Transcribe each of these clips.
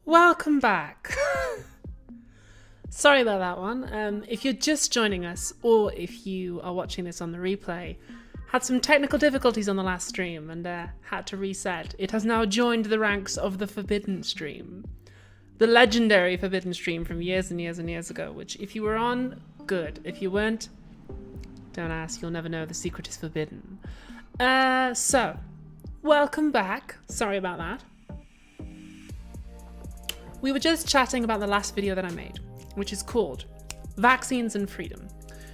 Welcome back. Sorry about that one. If you're just joining us, or if you are watching this on the replay, had some technical difficulties on the last stream and had to reset. It has now joined the ranks of the Forbidden Stream. The legendary Forbidden Stream from years and years and years ago, which if you were on, good. If you weren't, don't ask, you'll never know. The secret is forbidden. So, welcome back. Sorry about that. We were just chatting about the last video that I made, which is called Vaccines and Freedom.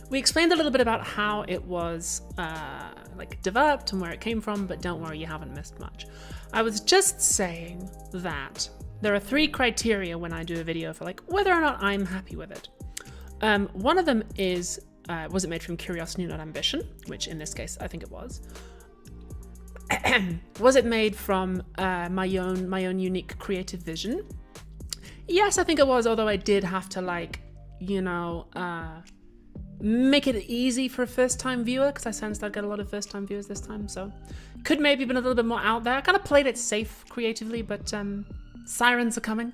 We explained a little bit about how it was developed and where it came from, but don't worry, you haven't missed much. I was just saying that there are 3 criteria when I do a video for whether or not I'm happy with it. One of them is, was it made from curiosity, not ambition? Which in this case, I think it was. Was it made from my own unique creative vision? Yes, I think it was, although I did have to make it easy for a first-time viewer, because I sensed I'd get a lot of first-time viewers this time, so could maybe been a little bit more out there. I kind of played it safe creatively, but sirens are coming.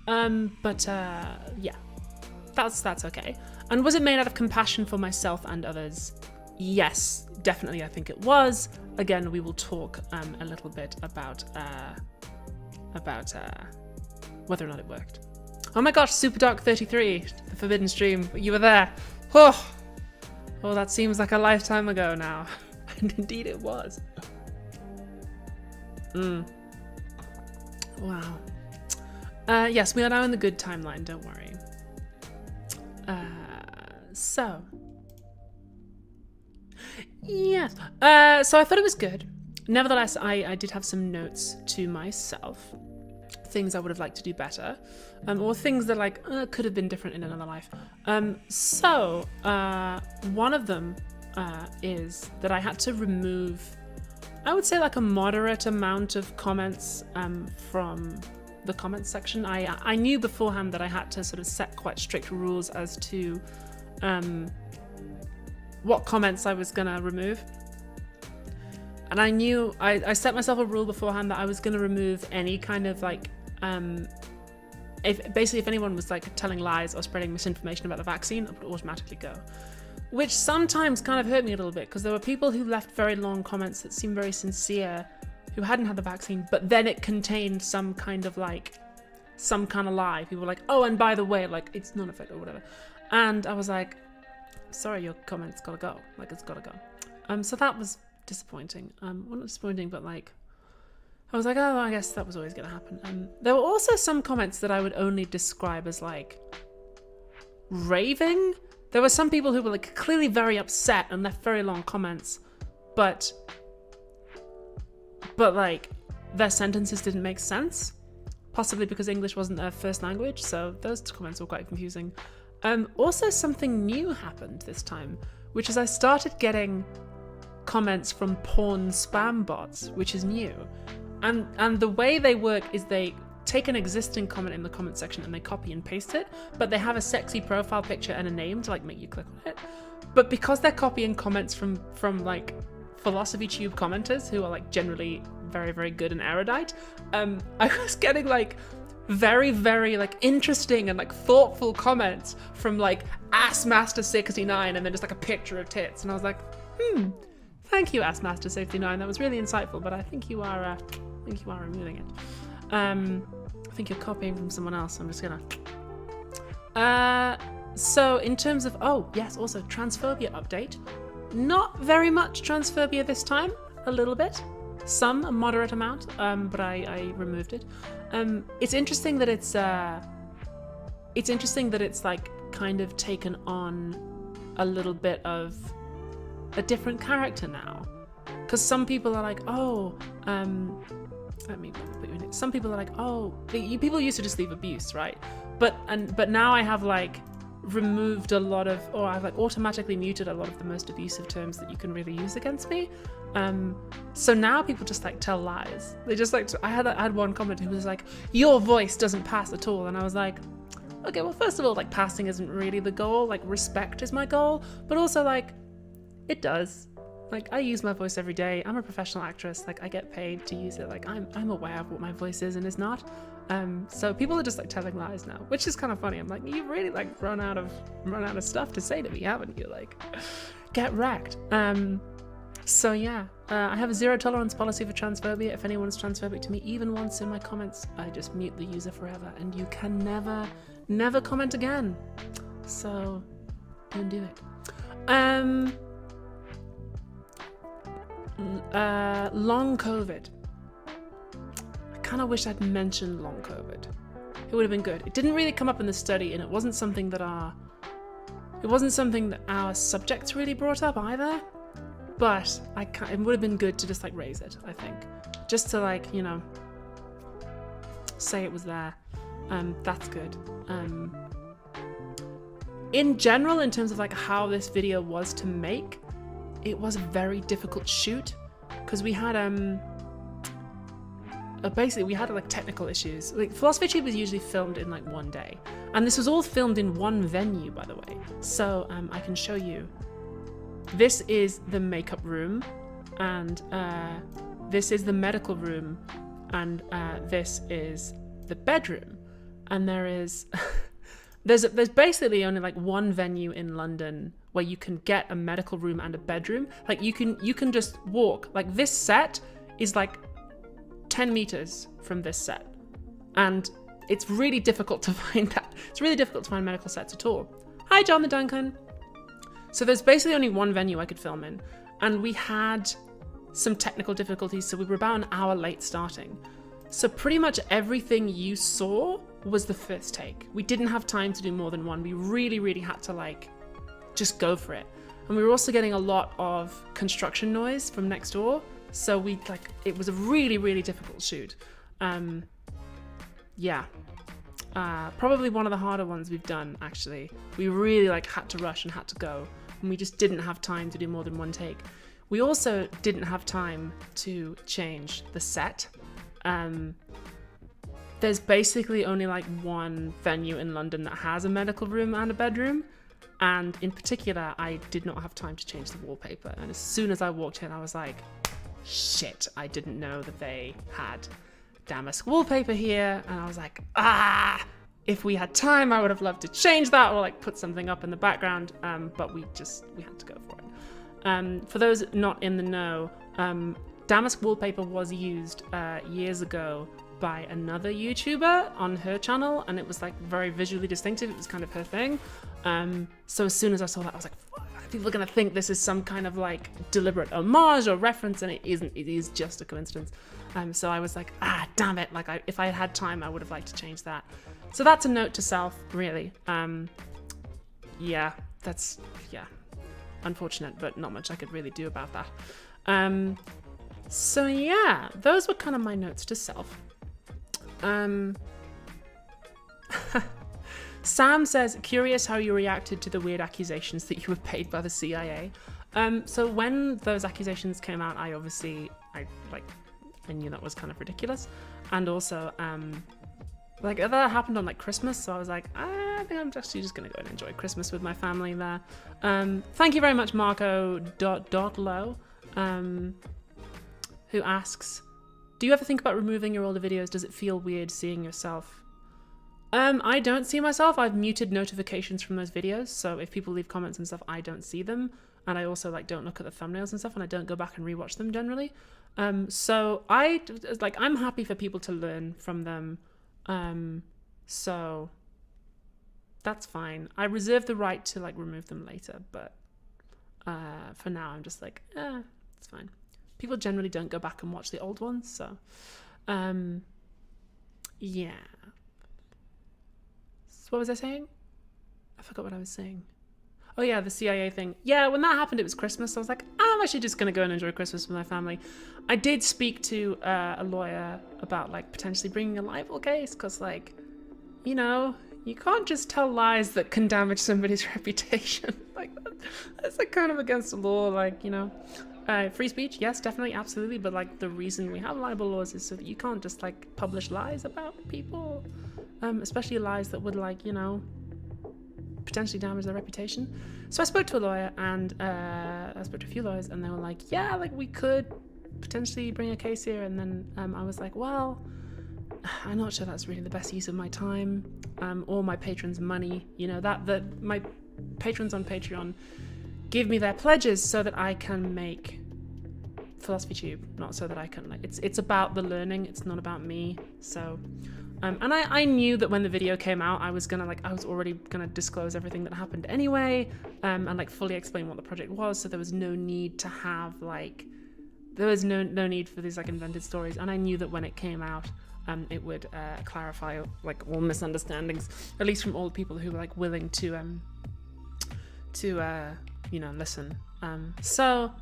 Yeah, that's okay. And was it made out of compassion for myself and others? Yes, definitely I think it was. Again, we will talk a little bit about whether or not it worked. Oh my gosh, SuperDark33, the Forbidden Stream, you were there. Oh, that seems like a lifetime ago now. And indeed it was. Wow. Yes, we are now in the good timeline, don't worry. So. Yes. So I thought it was good. Nevertheless, I did have some notes to myself. Things I would have liked to do better, or things that could have been different in another life. So one of them is that I had to remove, I would say, a moderate amount of comments from the comments section. I knew beforehand that I had to sort of set quite strict rules as to what comments I was gonna remove. And I knew, I set myself a rule beforehand that I was going to remove any kind of if anyone was telling lies or spreading misinformation about the vaccine, it would automatically go. Which sometimes kind of hurt me a little bit, because there were people who left very long comments that seemed very sincere, who hadn't had the vaccine, but then it contained some kind of lie. People were like, oh, and by the way, it's non-effective or whatever. And I was like, sorry, your comment's gotta go. It's gotta go. So that was disappointing. Well, not disappointing, but I was like, oh, I guess that was always going to happen. There were also some comments that I would only describe as raving. There were some people who were clearly very upset and left very long comments, but their sentences didn't make sense, possibly because English wasn't their first language. So those comments were quite confusing. Also, something new happened this time, which is I started getting comments from porn spam bots, which is new. And the way they work is they take an existing comment in the comment section and they copy and paste it, but they have a sexy profile picture and a name to make you click on it. But because they're copying comments from philosophy tube commenters who are generally very, very good and erudite, I was getting very, very interesting and thoughtful comments from Assmaster69 and then just a picture of tits, and I was like, thank you, Assmaster69. That was really insightful, but I think you are removing it. I think you're copying from someone else. I'm just gonna. So in terms of, oh yes, also transphobia update. Not very much transphobia this time. A little bit, a moderate amount. But I removed it. It's interesting that it's. It's interesting that it's kind of taken on a little bit of a different character now, because some people are let me put you in it. Some people are people used to just leave abuse, right? But now I have removed a lot of, or I've automatically muted a lot of the most abusive terms that you can really use against me. So now people just tell lies. They just I had one comment who was your voice doesn't pass at all, and I was like, okay, well, first of all, passing isn't really the goal. Respect is my goal, but also it does. I use my voice every day. I'm a professional actress. I get paid to use it. I'm aware of what my voice is and is not. So people are just like telling lies now, which is kind of funny. I'm like, you've really like run out of stuff to say to me, haven't you? Like, get wrecked. So yeah, I have a zero tolerance policy for transphobia. If anyone's transphobic to me even once in my comments, I just mute the user forever, and you can never comment again. So don't do it. Long COVID. I kind of wish I'd mentioned long COVID. It would have been good. It didn't really come up in the study, and it wasn't something that our subjects really brought up either. But it would have been good to just like raise it, I think, just to like, you know, say it was there. That's good. In general, in terms of like how this video was to make, it was a very difficult shoot because we had basically we had like technical issues. Like Philosophy Tube was usually filmed in like one day, and this was all filmed in one venue, by the way. So I can show you. This is the makeup room, and this is the medical room, and this is the bedroom. And there is there's basically only like one venue in London where you can get a medical room and a bedroom. Like you can just walk. Like this set is like 10 meters from this set, and it's really difficult to find that. It's really difficult to find medical sets at all. Hi, John the Duncan. So there's basically only one venue I could film in, and we had some technical difficulties, so we were about an hour late starting. So pretty much everything you saw was the first take. We didn't have time to do more than one. We really had to like just go for it. And we were also getting a lot of construction noise from next door, so it was a really difficult shoot. Yeah. Probably one of the harder ones we've done, actually. We really like had to rush and had to go, and we just didn't have time to do more than one take. We also didn't have time to change the set. There's basically only like one venue in London that has a medical room and a bedroom, and in particular, I did not have time to change the wallpaper. And as soon as I walked in, I was like, shit, I didn't know that they had damask wallpaper here. And I was like, if we had time, I would have loved to change that or like put something up in the background, but we had to go for it. For those not in the know, damask wallpaper was used years ago by another YouTuber on her channel, and it was like very visually distinctive. It was kind of her thing. So as soon as I saw that, I was like, fuck, people are gonna think this is some kind of like deliberate homage or reference, and it isn't. It is just a coincidence. So I was like, damn it, like if I had had time, I would have liked to change that. So that's a note to self, really. Yeah, that's unfortunate, but not much I could really do about that. So yeah, those were kind of my notes to self. Sam says, curious how you reacted to the weird accusations that you were paid by the CIA. So when those accusations came out, I knew that was kind of ridiculous. And also, that happened on like Christmas, so I was like, I think I'm actually just gonna go and enjoy Christmas with my family there. Thank you very much, Marco.low, who asks, do you ever think about removing your older videos? Does it feel weird seeing yourself? I don't see myself. I've muted notifications from those videos, so if people leave comments and stuff, I don't see them. And I also like don't look at the thumbnails and stuff, and I don't go back and rewatch them generally. So I'm happy for people to learn from them. So that's fine. I reserve the right to like remove them later, but for now I'm just like, it's fine. People generally don't go back and watch the old ones, so yeah. So what was I saying? I forgot what I was saying. Oh yeah, the CIA thing. Yeah, when that happened, it was Christmas. I was like, I'm actually just gonna go and enjoy Christmas with my family. I did speak to a lawyer about like potentially bringing a libel case, because like, you know, you can't just tell lies that can damage somebody's reputation. Like that's like kind of against the law, like, you know. Free speech, yes, definitely, absolutely, but like the reason we have libel laws is so that you can't just like publish lies about people, especially lies that would like, you know, potentially damage their reputation. So I spoke to a lawyer, and I spoke to a few lawyers, and they were like, yeah, like we could potentially bring a case here. And then I was like, well, I'm not sure that's really the best use of my time or my patrons' money. You know, that my patrons on Patreon give me their pledges so that I can make Philosophy Tube, not so that I can, like, it's about the learning, it's not about me. So and I knew that when the video came out, I was already gonna disclose everything that happened anyway, and like fully explain what the project was, so there was no need to have like, there was no need for these like invented stories. And I knew that when it came out, it would clarify like all misunderstandings, at least from all the people who were like willing to you know, listen. So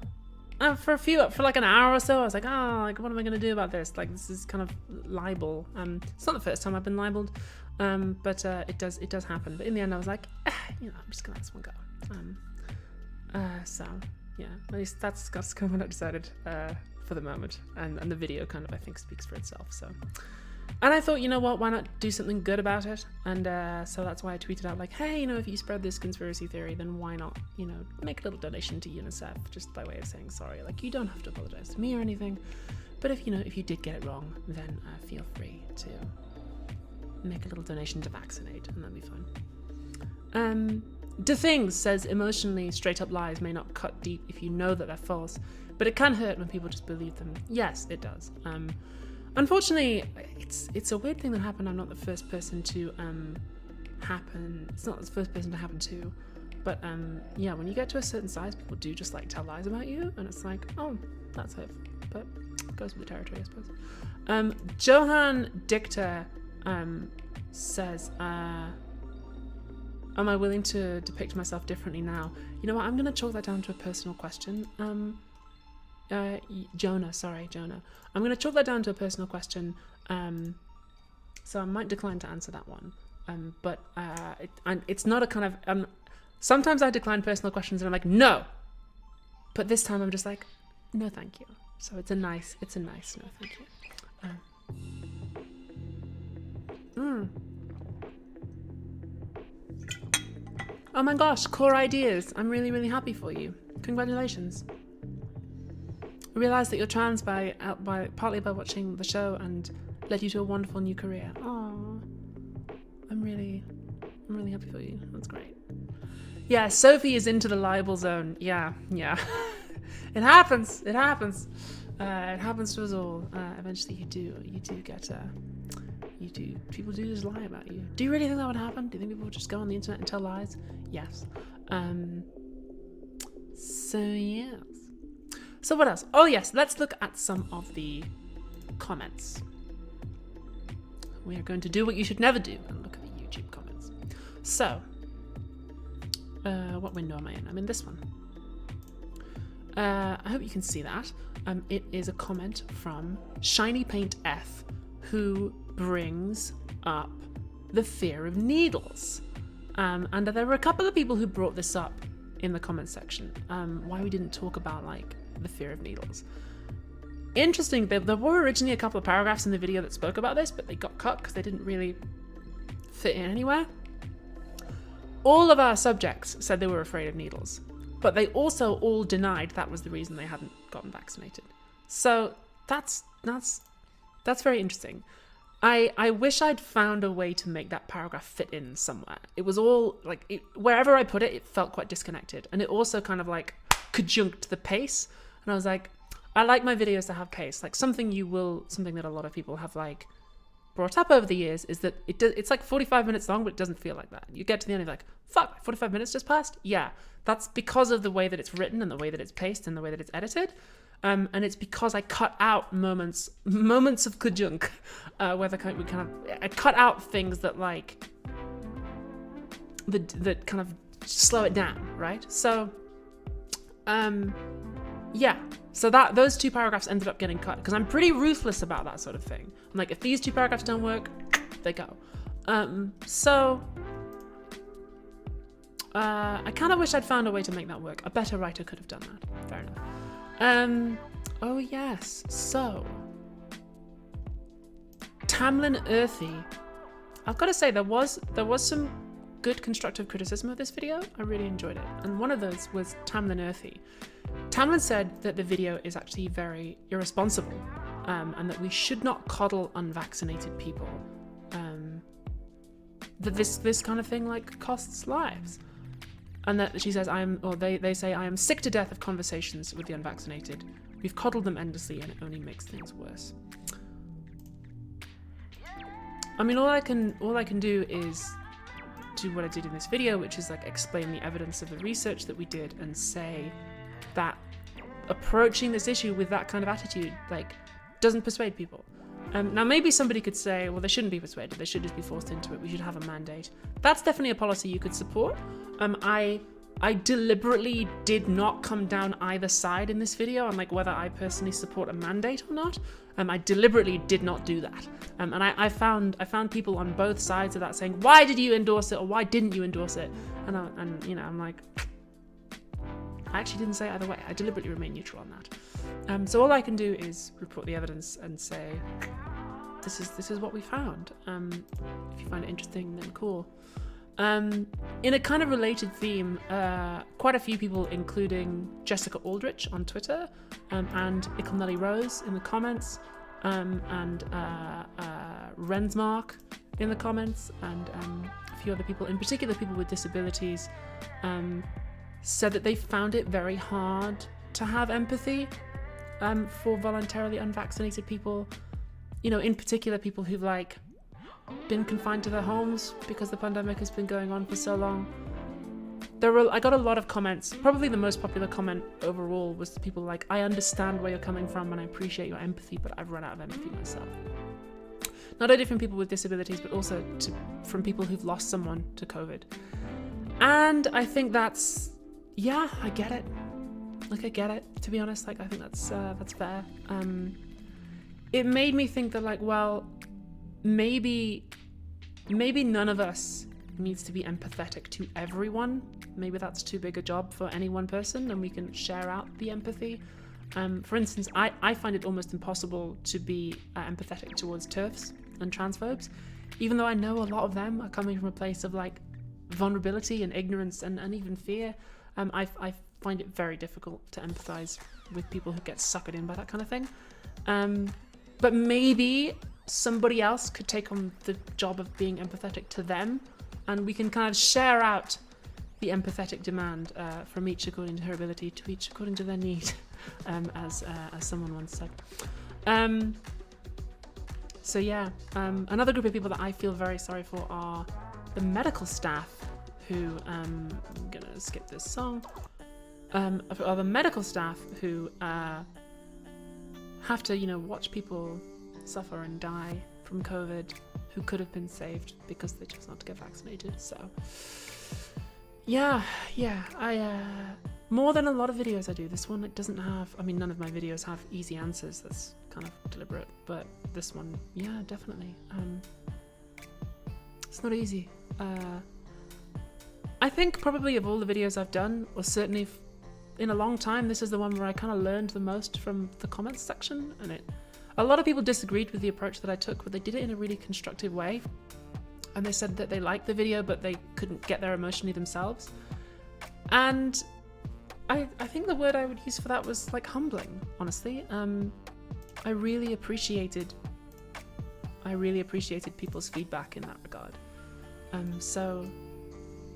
for like an hour or so, I was like, oh, like, what am I going to do about this? Like, this is kind of libel. It's not the first time I've been libeled, but it does happen. But in the end, I was like, you know, I'm just going to let this one go. So yeah, at least that's kind of what I decided for the moment. And the video kind of, I think, speaks for itself. So, and I thought, you know what, why not do something good about it? And so that's why I tweeted out like, hey, you know, if you spread this conspiracy theory, then why not, you know, make a little donation to UNICEF, just by way of saying sorry. Like, you don't have to apologize to me or anything, but if you did get it wrong, then feel free to make a little donation to Vaccinate, and that'd be fun. The Things says emotionally straight up lies may not cut deep if you know that they're false, but it can hurt when people just believe them. Yes, it does. Unfortunately, it's a weird thing that happened. I'm not the first person to it's not the first person to happen to, but yeah, when you get to a certain size, people do just like tell lies about you, and it's like, oh, that's it, but it goes with the territory, I suppose. Johan Dichter says, am I willing to depict myself differently now? You know what, I'm gonna chalk that down to a personal question. Jonah. I'm going to chalk that down to a personal question, so I might decline to answer that one. But it's not a kind of... sometimes I decline personal questions and I'm like, no! But this time I'm just like, no thank you. So it's a nice no thank you. Oh my gosh, core ideas. I'm really, really happy for you. Congratulations. I realised that you're trans partly by watching the show and led you to a wonderful new career. Oh, I'm really happy for you. That's great. Yeah, Sophie is into the libel zone. Yeah. It happens. It happens to us all. Eventually you do get people do just lie about you. Do you really think that would happen? Do you think people would just go on the internet and tell lies? Yes. So yes. So what else? Oh yes, let's look at some of the comments. We are going to do what you should never do and look at the YouTube comments. So, what window am I in? I'm in this one. I hope you can see that. It is a comment from Shiny Paint F, who brings up the fear of needles. And there were a couple of people who brought this up in the comments section. Why we didn't talk about like the fear of needles. Interesting, there were originally a couple of paragraphs in the video that spoke about this, but they got cut because they didn't really fit in anywhere. All of our subjects said they were afraid of needles, but they also all denied that was the reason they hadn't gotten vaccinated. So that's very interesting. I wish I'd found a way to make that paragraph fit in somewhere. It was all like, wherever I put it, it felt quite disconnected, and it also kind of like conjunct the pace. And I was like, I like my videos to have pace. Like something that a lot of people have like brought up over the years is that it's like 45 minutes long, but it doesn't feel like that. You get to the end, you're like, fuck, 45 minutes just passed? Yeah, that's because of the way that it's written and the way that it's paced and the way that it's edited. And it's because I cut out moments of kajunk, where I cut out things that like, that kind of slow it down, right? So, yeah, so those two paragraphs ended up getting cut because I'm pretty ruthless about that sort of thing. I'm like, if these two paragraphs don't work, they go. So I kind of wish I'd found a way to make that work. A better writer could have done that. Fair enough. Oh yes. So Tamlin Earthy, I've got to say there was some good constructive criticism of this video. I really enjoyed it, and one of those was Tamlin Earthy. Tamlin said that the video is actually very irresponsible, and that we should not coddle unvaccinated people. That this kind of thing like costs lives. And that she says, they say, I am sick to death of conversations with the unvaccinated. We've coddled them endlessly and it only makes things worse. I mean, all I can do is do what I did in this video, which is like explain the evidence of the research that we did and say that approaching this issue with that kind of attitude, like, doesn't persuade people. Now, maybe somebody could say, well, they shouldn't be persuaded. They should just be forced into it. We should have a mandate. That's definitely a policy you could support. I deliberately did not come down either side in this video on like whether I personally support a mandate or not. I deliberately did not do that. And I found people on both sides of that saying, why did you endorse it or why didn't you endorse it? And you know, I'm like, I actually didn't say either way. I deliberately remain neutral on that. So all I can do is report the evidence and say, this is what we found. If you find it interesting, then cool. In a kind of related theme, quite a few people, including Jessica Aldrich on Twitter, and Ikelnelly Rose in the comments, and Rensmark in the comments, and a few other people, in particular people with disabilities, said that they found it very hard to have empathy for voluntarily unvaccinated people. You know, in particular people who've like been confined to their homes because the pandemic has been going on for so long. I got a lot of comments. Probably the most popular comment overall was people like, I understand where you're coming from and I appreciate your empathy, but I've run out of empathy myself. Not only from people with disabilities, but also from people who've lost someone to COVID. And I think that's, yeah, I get it. Like, I get it, to be honest. Like, I think that's fair. It made me think that, like, well, maybe none of us needs to be empathetic to everyone. Maybe that's too big a job for any one person, and we can share out the empathy. For instance, I find it almost impossible to be empathetic towards TERFs and transphobes, even though I know a lot of them are coming from a place of like vulnerability and ignorance and even fear. I find it very difficult to empathize with people who get suckered in by that kind of thing. But maybe somebody else could take on the job of being empathetic to them, and we can kind of share out the empathetic demand from each according to her ability, to each according to their need, as someone once said. So yeah, another group of people that I feel very sorry for are the medical staff who, I'm gonna skip this song, are the medical staff who have to, you know, watch people suffer and die from COVID who could have been saved because they chose not to get vaccinated. So yeah, I more than a lot of videos I do, this one, it doesn't have, I mean, none of my videos have easy answers. That's kind of deliberate, but this one, yeah, definitely. It's not easy. I think probably of all the videos I've done, or certainly in a long time, this is the one where I kind of learned the most from the comments section. And a lot of people disagreed with the approach that I took, but they did it in a really constructive way. And they said that they liked the video, but they couldn't get there emotionally themselves. And I think the word I would use for that was like humbling, honestly. I really appreciated people's feedback in that regard. So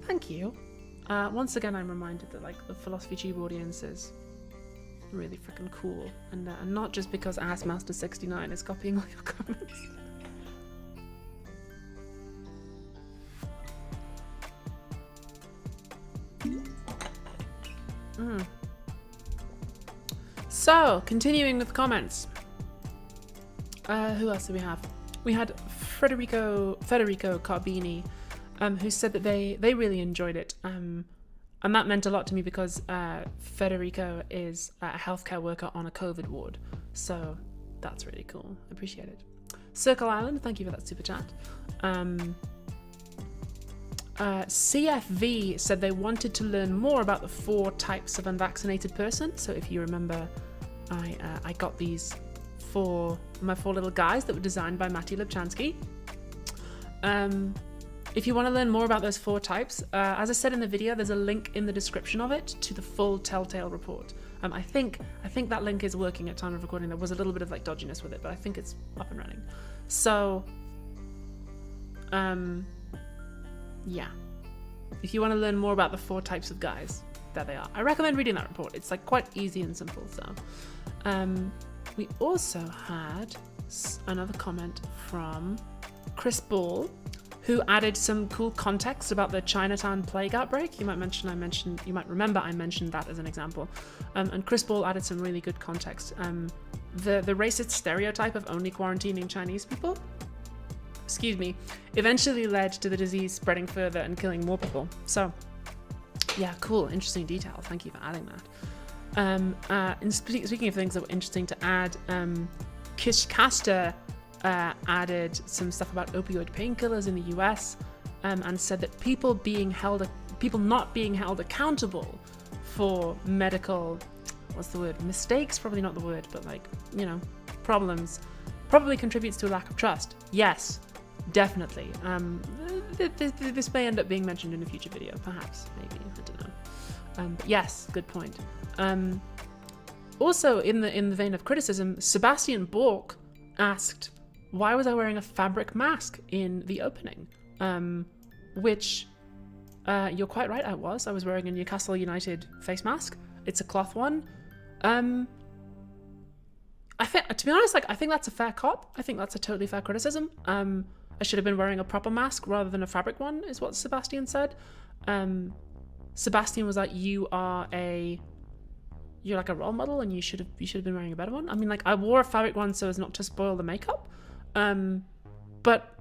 thank you. Once again, I'm reminded that like the Philosophy Tube audience is really freaking cool, and not just because Assmaster69 is copying all your comments. So, continuing with comments. Who else do we have? We had Federico Carbini, who said that they really enjoyed it. And that meant a lot to me because Federico is a healthcare worker on a COVID ward. So that's really cool. I appreciate it. Circle Island, thank you for that super chat. CFV said they wanted to learn more about the 4 types of unvaccinated person. So if you remember, I got these my 4 little guys that were designed by Matthew Lubchansky. If you want to learn more about those 4 types, as I said in the video, there's a link in the description of it to the full Telltale report. I think that link is working at time of recording. There was a little bit of like dodginess with it, but I think it's up and running. So, yeah. If you want to learn more about the 4 types of guys, there they are. I recommend reading that report. It's like quite easy and simple. So, we also had another comment from Chris Ball, who added some cool context about the Chinatown plague outbreak. You might remember I mentioned that as an example. And Chris Ball added some really good context. The racist stereotype of only quarantining Chinese people, eventually led to the disease spreading further and killing more people. So, yeah, cool, interesting detail. Thank you for adding that. And speaking of things that were interesting to add, Kish Caster added some stuff about opioid painkillers in the US, and said that people not being held accountable for medical, mistakes, probably not the word, but like, problems, probably contributes to a lack of trust. Yes, definitely. This may end up being mentioned in a future video, perhaps, maybe, I don't know. But yes, good point. Also, in the vein of criticism, Sebastian Bork asked, why was I wearing a fabric mask in the opening? Which, you're quite right, I was wearing a Newcastle United face mask. It's a cloth one. To be honest, I think that's a fair cop. I think that's a totally fair criticism. I should have been wearing a proper mask rather than a fabric one, is what Sebastian said. Sebastian was like, you're like a role model, and you should have been wearing a better one. I mean, like, I wore a fabric one so as not to spoil the makeup. But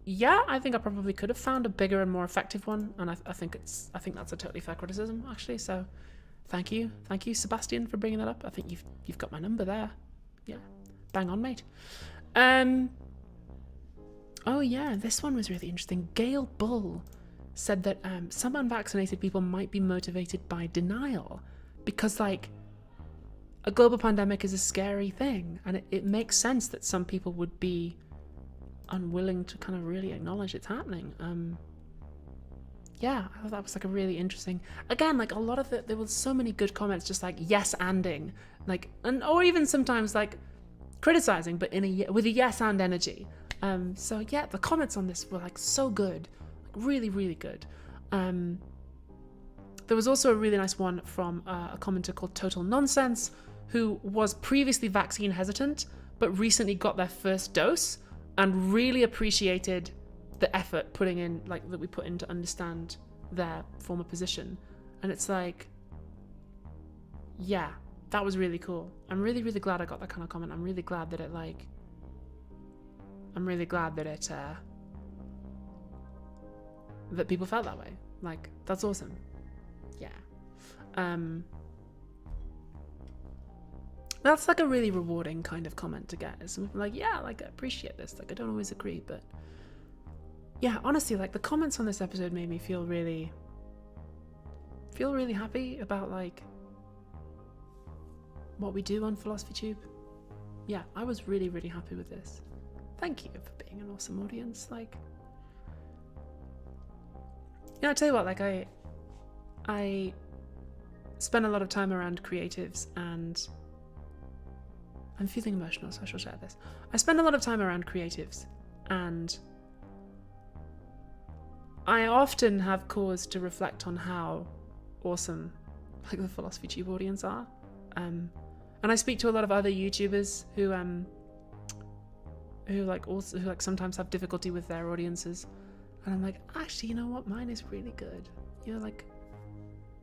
yeah, I think I probably could have found a bigger and more effective one, and I think that's a totally fair criticism, actually. So, thank you, Sebastian, for bringing that up. I think you've got my number there. Yeah, bang on, mate. Oh yeah, this one was really interesting. Gail Bull said that some unvaccinated people might be motivated by denial, because like a global pandemic is a scary thing, and it makes sense that some people would be unwilling to kind of really acknowledge it's happening. Yeah, I thought that was like a really interesting, again, like a lot of there was so many good comments, just like yes-anding, like, or even sometimes like criticizing, but with a yes and energy. So yeah, the comments on this were like so good, like really, really good. There was also a really nice one from a commenter called Total Nonsense, who was previously vaccine hesitant, but recently got their first dose and really appreciated the effort that we put in to understand their former position. And it's like, yeah, that was really cool. I'm really, really glad I got that kind of comment. I'm really glad that that people felt that way. Like, that's awesome. Yeah. That's like a really rewarding kind of comment to get. Is something like, yeah, like I appreciate this. Like I don't always agree, but yeah, honestly, like the comments on this episode made me feel really happy about like what we do on Philosophy Tube. Yeah, I was really, really happy with this. Thank you for being an awesome audience. Like, I tell you what, like I spend a lot of time around creatives, and I'm feeling emotional, so I shall share this. I spend a lot of time around creatives, and I often have cause to reflect on how awesome like the Philosophy Tube audience are. And I speak to a lot of other YouTubers who sometimes have difficulty with their audiences, and I'm like, actually, you know what? Mine is really good. Like,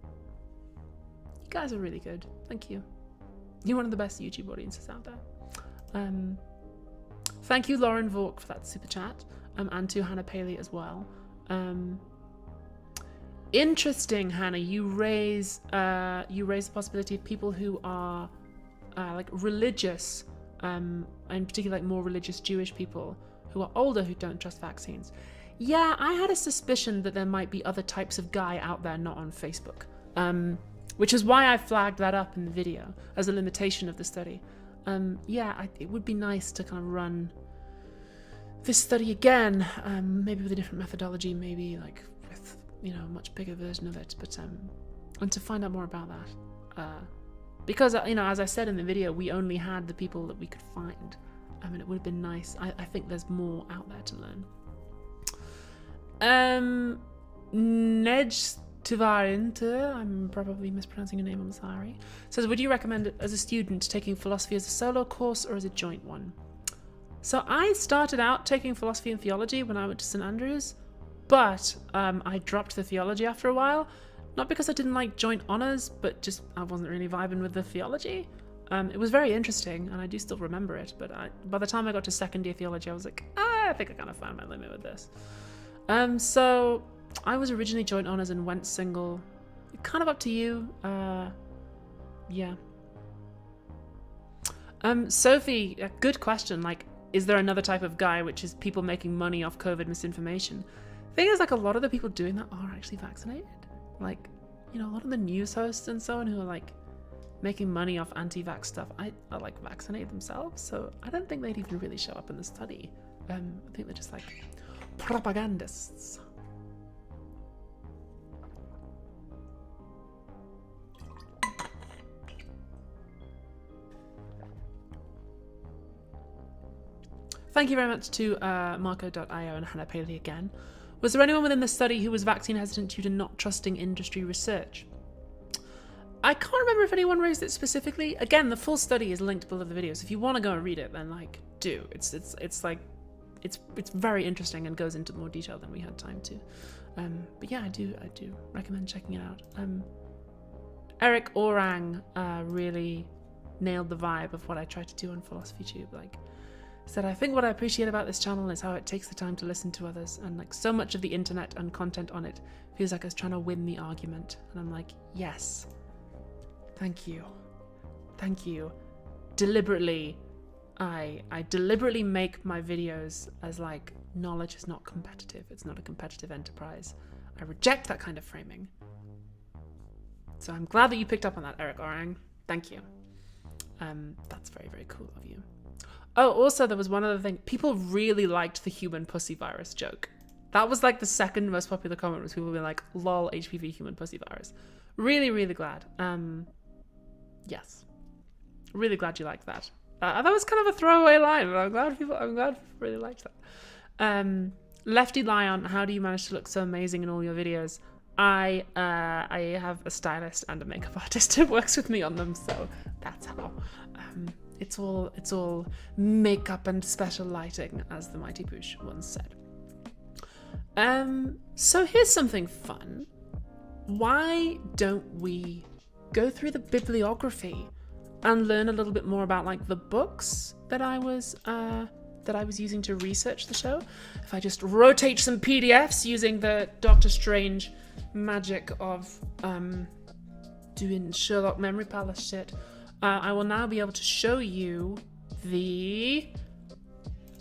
you guys are really good. Thank you. You're one of the best YouTube audiences out there. Thank you, Lauren Vork, for that super chat, and to Hannah Paley as well. Interesting, Hannah. You raise the possibility of people who are like religious, in particular, like more religious Jewish people who are older who don't trust vaccines. Yeah, I had a suspicion that there might be other types of guy out there not on Facebook. Which is why I flagged that up in the video as a limitation of the study. It would be nice to kind of run this study again, maybe with a different methodology, maybe like with, a much bigger version of it, but and to find out more about that. because, you know, as I said in the video, we only had the people that we could find. I mean, it would have been nice. I think there's more out there to learn. Nej Tivarinte, I'm probably mispronouncing your name, I'm sorry, says, would you recommend it as a student taking philosophy as a solo course or as a joint one? So I started out taking philosophy and theology when I went to St. Andrews, but I dropped the theology after a while, not because I didn't like joint honours, but just I wasn't really vibing with the theology. It was very interesting, and I do still remember it, but by the time I got to second year theology, I was like, I think I kind of found my limit with this. So I was originally joint honours and went single. Kind of up to you. Yeah. Sophie, a good question. Like, is there another type of guy, which is people making money off COVID misinformation? The thing is, like, a lot of the people doing that are actually vaccinated. Like, you know, a lot of the news hosts and so on who are like making money off anti-vax stuff, I like vaccinate themselves. So I don't think they'd even really show up in the study. I think they're just like propagandists. Thank you very much to Marco.io and Hannah Paley again. Was there anyone within the study who was vaccine hesitant due to not trusting industry research? I can't remember if anyone raised it specifically. Again, the full study is linked below the video, so if you want to go and read it, then like do. It's very interesting and goes into more detail than we had time to. But yeah, I do recommend checking it out. Eric Orang really nailed the vibe of what I try to do on Philosophy Tube. Like, said, I think what I appreciate about this channel is how it takes the time to listen to others, and like so much of the internet and content on it feels like I was trying to win the argument. And I'm like, yes, thank you. Deliberately, I deliberately make my videos as like, knowledge is not competitive. It's not a competitive enterprise. I reject that kind of framing. So I'm glad that you picked up on that, Eric Orang. Thank you. That's very, very cool of you. Oh, also, there was one other thing. People really liked the human pussy virus joke. That was like the second most popular comment, was people being like, lol, HPV human pussy virus. Really, really glad. Yes. Really glad you liked that. That was kind of a throwaway line, but I'm glad people really liked that. Lefty Lion, how do you manage to look so amazing in all your videos? I have a stylist and a makeup artist who works with me on them, so that's how. It's all makeup and special lighting, as the Mighty Poosh once said. So here's something fun. Why don't we go through the bibliography and learn a little bit more about like the books that I was using to research the show? If I just rotate some PDFs using the Doctor Strange magic of doing Sherlock Memory Palace shit, I will now be able to show you the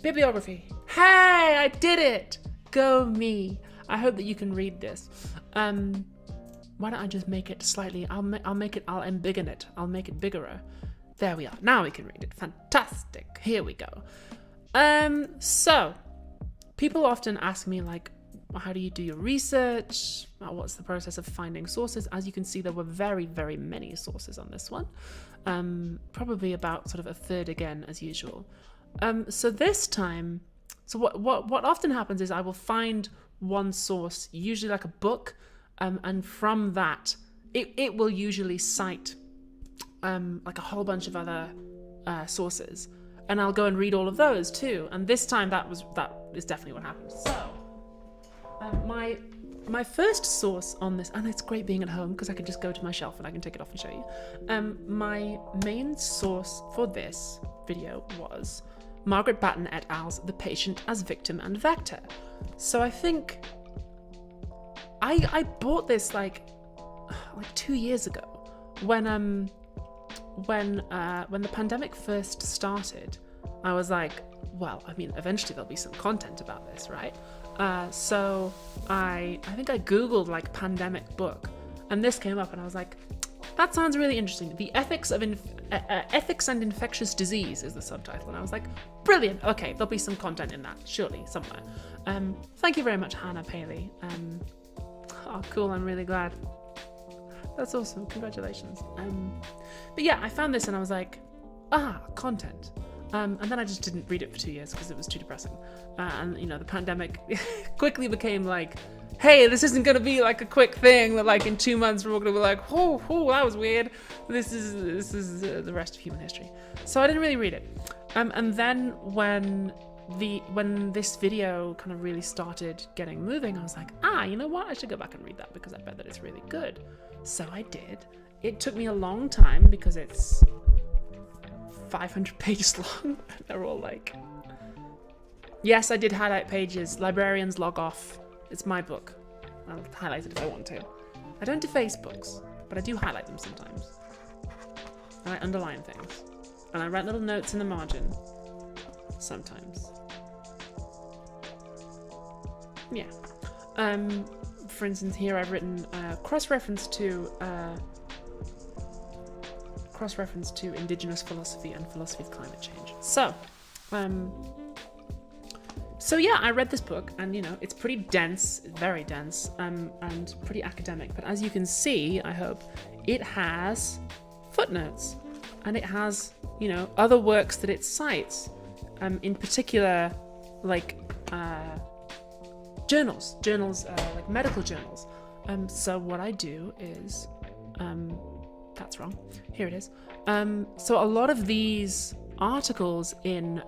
bibliography. Hey, I did it! Go me. I hope that you can read this. Why don't I just make it slightly, I'll embiggen it. I'll make it bigger. There we are. Now we can read it. Fantastic. Here we go. So people often ask me like, how do you do your research? What's the process of finding sources? As you can see, there were very, very many sources on this one. Probably about sort of a third again, as usual. So this time, so what often happens is I will find one source, usually like a book, and from that, it will usually cite like a whole bunch of other sources, and I'll go and read all of those too. And this time that is definitely what happened. So my first source on this, and it's great being at home because I can just go to my shelf and I can take it off and show you. My main source for this video was Margaret Batten et al.'s The Patient as Victim and Vector. So I think I bought this like 2 years ago when the pandemic first started. I was like, well, I mean, eventually there'll be some content about this, right? So I think I Googled like pandemic book, and this came up, and I was like, that sounds really interesting. The Ethics and Infectious Disease is the subtitle, and I was like, brilliant. Okay, there'll be some content in that, surely, somewhere. Thank you very much, Hannah Paley. Oh, cool. I'm really glad. That's awesome. Congratulations. But yeah, I found this and I was like, content. And then I just didn't read it for 2 years because it was too depressing. And you know, the pandemic quickly became like, hey, this isn't going to be like a quick thing that like in 2 months we're all going to be like, oh, that was weird. This is the rest of human history. So I didn't really read it. And then when this video kind of really started getting moving, I was like, you know what? I should go back and read that because I bet that it's really good. So I did. It took me a long time because it's 500 pages long. They're all like, yes, I did highlight pages. Librarians log off. It's my book. I'll highlight it if I want to. I don't deface books, but I do highlight them sometimes. And I underline things. And I write little notes in the margin. Sometimes. Yeah. For instance, here I've written cross-reference to indigenous philosophy and philosophy of climate change. So yeah, I read this book, and you know, it's pretty dense, very dense, and pretty academic. But as you can see, I hope, it has footnotes, and it has, you know, other works that it cites, in particular, like journals, like medical journals. So what I do is, that's wrong. Here it is. So a lot of these articles in,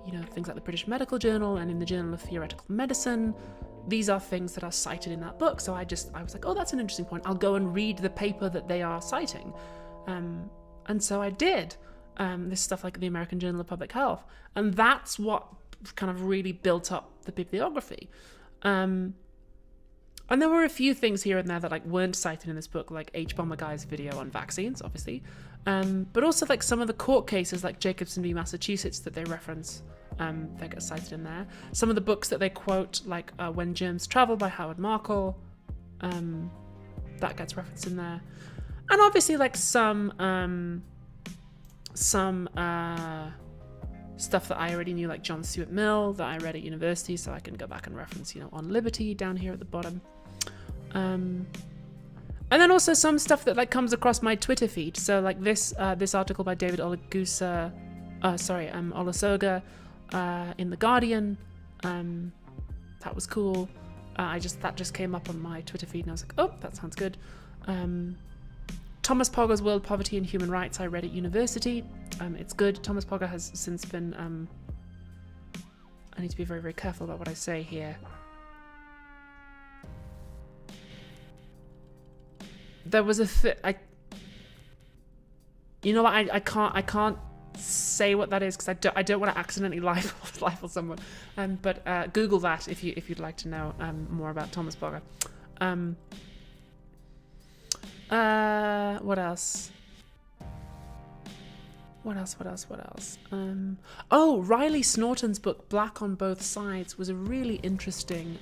you know, things like the British Medical Journal and in the Journal of Theoretical Medicine, these are things that are cited in that book. So I was like, oh, that's an interesting point. I'll go and read the paper that they are citing. And so I did. This stuff like the American Journal of Public Health. And that's what kind of really built up the bibliography. And there were a few things here and there that like weren't cited in this book, like H. Bomber Guy's video on vaccines, obviously. But also like some of the court cases like Jacobson v. Massachusetts that they reference, that get cited in there. Some of the books that they quote, like When Germs Travel by Howard Markle, that gets referenced in there. And obviously like some stuff that I already knew, like John Stuart Mill, that I read at university, so I can go back and reference, you know, On Liberty down here at the bottom. And then also some stuff that like comes across my Twitter feed. So like this article by David Olasoga, in The Guardian. That was cool. That just came up on my Twitter feed and I was like, oh, that sounds good. Thomas Pogge's World Poverty and Human Rights I read at university. It's good. Thomas Pogge has since been... I need to be very, very careful about what I say here. There was you know what? I can't say what that is because I don't want to accidentally libel someone. But Google that if you'd like to know more about Thomas Pogge. What else? Riley Snorton's book Black on Both Sides was a really interesting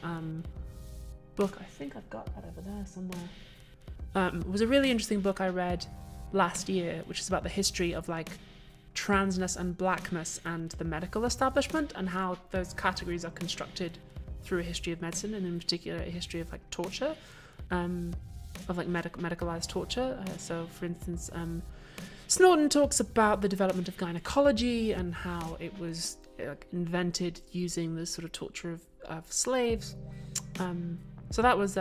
book. I think I've got that over there somewhere. It was a really interesting book I read last year, which is about the history of like transness and blackness and the medical establishment and how those categories are constructed through a history of medicine, and in particular a history of like torture, of like medicalized torture. So for instance, Snorton talks about the development of gynecology and how it was invented using the sort of torture of slaves. So that was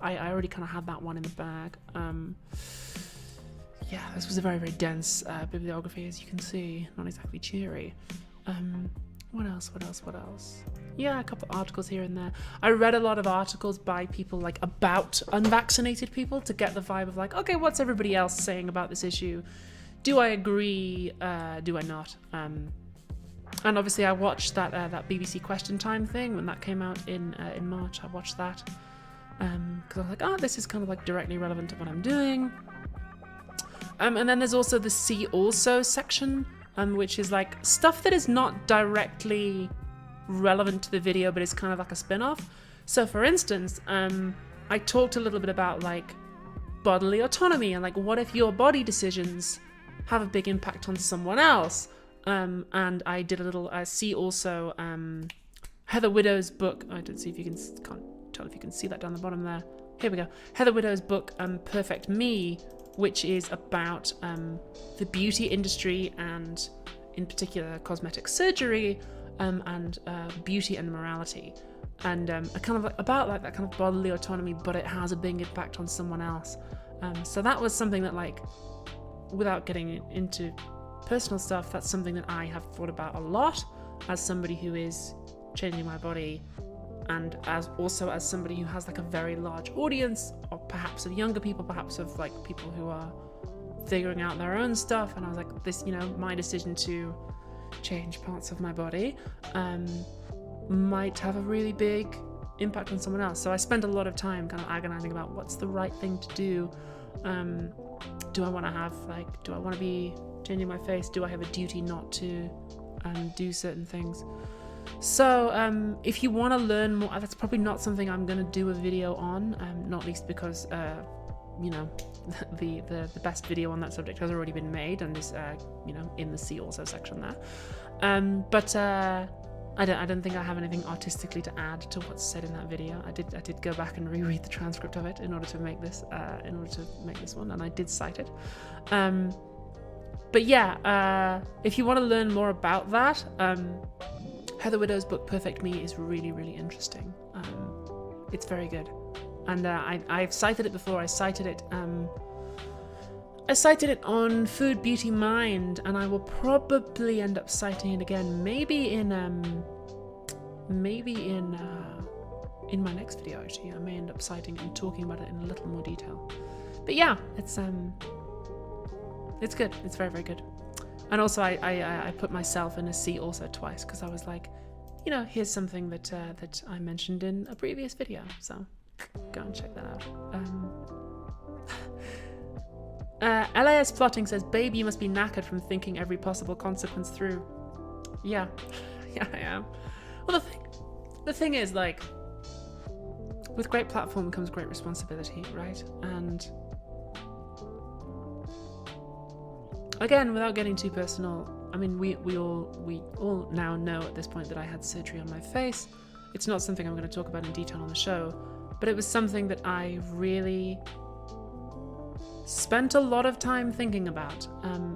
I already kind of had that one in the bag. Yeah, this was a very, very dense bibliography, as you can see. Not exactly cheery. What else? Yeah, a couple of articles here and there. I read a lot of articles by people like about unvaccinated people to get the vibe of like, okay, what's everybody else saying about this issue? Do I agree? Do I not? And obviously I watched that BBC Question Time thing when that came out in March. I watched that because I was like, oh, this is kind of like directly relevant to what I'm doing. And then there's also the See Also section, which is like stuff that is not directly relevant to the video, but it's kind of like a spin-off. So for instance, I talked a little bit about like bodily autonomy and like what if your body decisions have a big impact on someone else. And I did a little See Also Heather Widow's book. I don't see if you can't don't know if you can see that down the bottom there. Here we go. Heather Widow's book, Perfect Me, which is about the beauty industry and in particular cosmetic surgery and beauty and morality. And kind of like about like that kind of bodily autonomy, but it has a big impact on someone else. So that was something that, like, without getting into personal stuff, that's something that I have thought about a lot as somebody who is changing my body, and as somebody who has like a very large audience, or perhaps of younger people, perhaps of like people who are figuring out their own stuff. And I was like, this, my decision to change parts of my body might have a really big impact on someone else. So I spent a lot of time kind of agonizing about what's the right thing to do. Do I want to be changing my face? Do I have a duty not to do certain things? So if you want to learn more, that's probably not something I'm going to do a video on, not least because the best video on that subject has already been made and is in the See Also section there. But I don't think I have anything artistically to add to what's said in that video. I did go back and reread the transcript of it in order to make this one, and I did cite it. But yeah, if you want to learn more about that, Heather Widow's book Perfect Me is really, really interesting. It's very good, and I've cited it before. I cited it on Food, Beauty, Mind, and I will probably end up citing it again, maybe in my next video. Actually, I may end up citing and talking about it in a little more detail. But yeah, it's good. It's very, very good. And also, I put myself in a See Also twice because I was like, here's something that I mentioned in a previous video. So go and check that out. LAS Plotting says, babe, you must be knackered from thinking every possible consequence through. Yeah, I am. Well, the thing is, like, with great platform comes great responsibility, right? And again, without getting too personal, I mean, we all now know at this point that I had surgery on my face. It's not something I'm going to talk about in detail on the show, but it was something that I really spent a lot of time thinking about.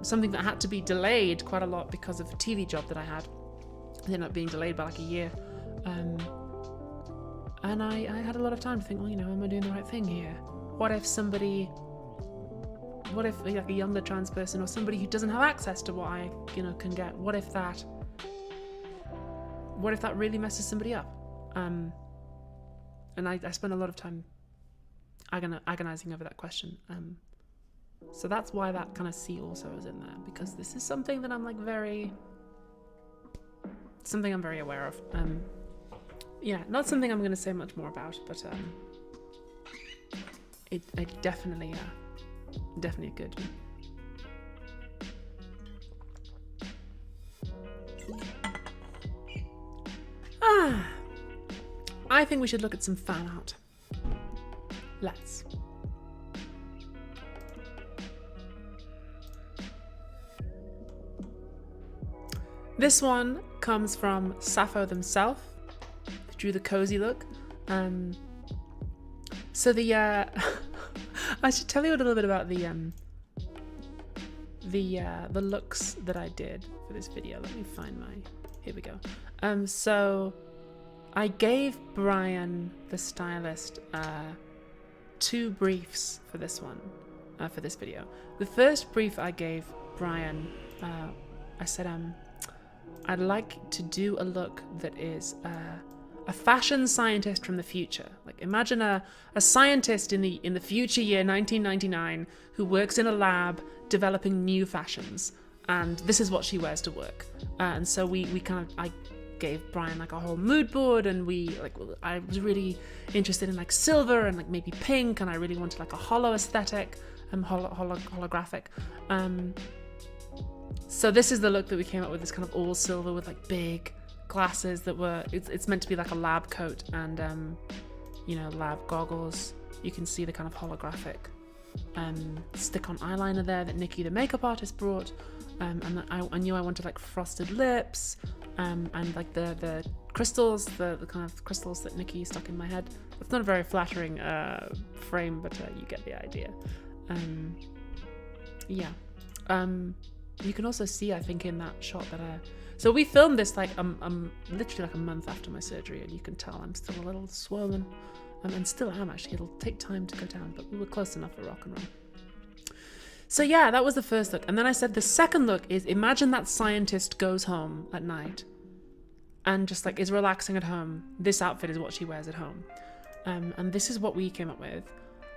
Something that had to be delayed quite a lot because of a TV job that I had. It ended up being delayed by like a year. And I had a lot of time to think, well, am I doing the right thing here? What if like a younger trans person or somebody who doesn't have access to what I, can get, what if that really messes somebody up? And I spent a lot of time agonizing over that question. So that's why that kind of See Also is in there, because this is something that I'm like something I'm very aware of. Yeah, not something I'm going to say much more about, but it definitely good. I think we should look at some fan art. Let's. This one comes from Sappho themselves, who drew the cozy look. So the I should tell you a little bit about the looks that I did for this video. Let me find here we go. So I gave Brian, the stylist, 2 briefs for this one, for this video. The first brief I gave Brian, I said, I'd like to do a look that is a fashion scientist from the future. Like, imagine a scientist in the future year 1999 who works in a lab developing new fashions, and this is what she wears to work. And so I gave Brian like a whole mood board, and I was really interested in like silver and like maybe pink, and I really wanted like a hollow aesthetic and holographic. So this is the look that we came up with, this kind of all silver with like big glasses that were, it's meant to be like a lab coat and lab goggles. You can see the kind of holographic stick-on eyeliner there that Nikki, the makeup artist, brought. And I knew I wanted like frosted lips, and like the crystals, the kind of crystals that Nikki stuck in my head. It's not a very flattering frame, but you get the idea. Yeah. You can also see, I think, in that shot that so we filmed this like literally like a month after my surgery, and you can tell I'm still a little swollen, and still am actually. It'll take time to go down, but we were close enough for rock and roll. So yeah, that was the first look. And then I said the second look is, imagine that scientist goes home at night and just like is relaxing at home. This outfit is what she wears at home. And this is what we came up with.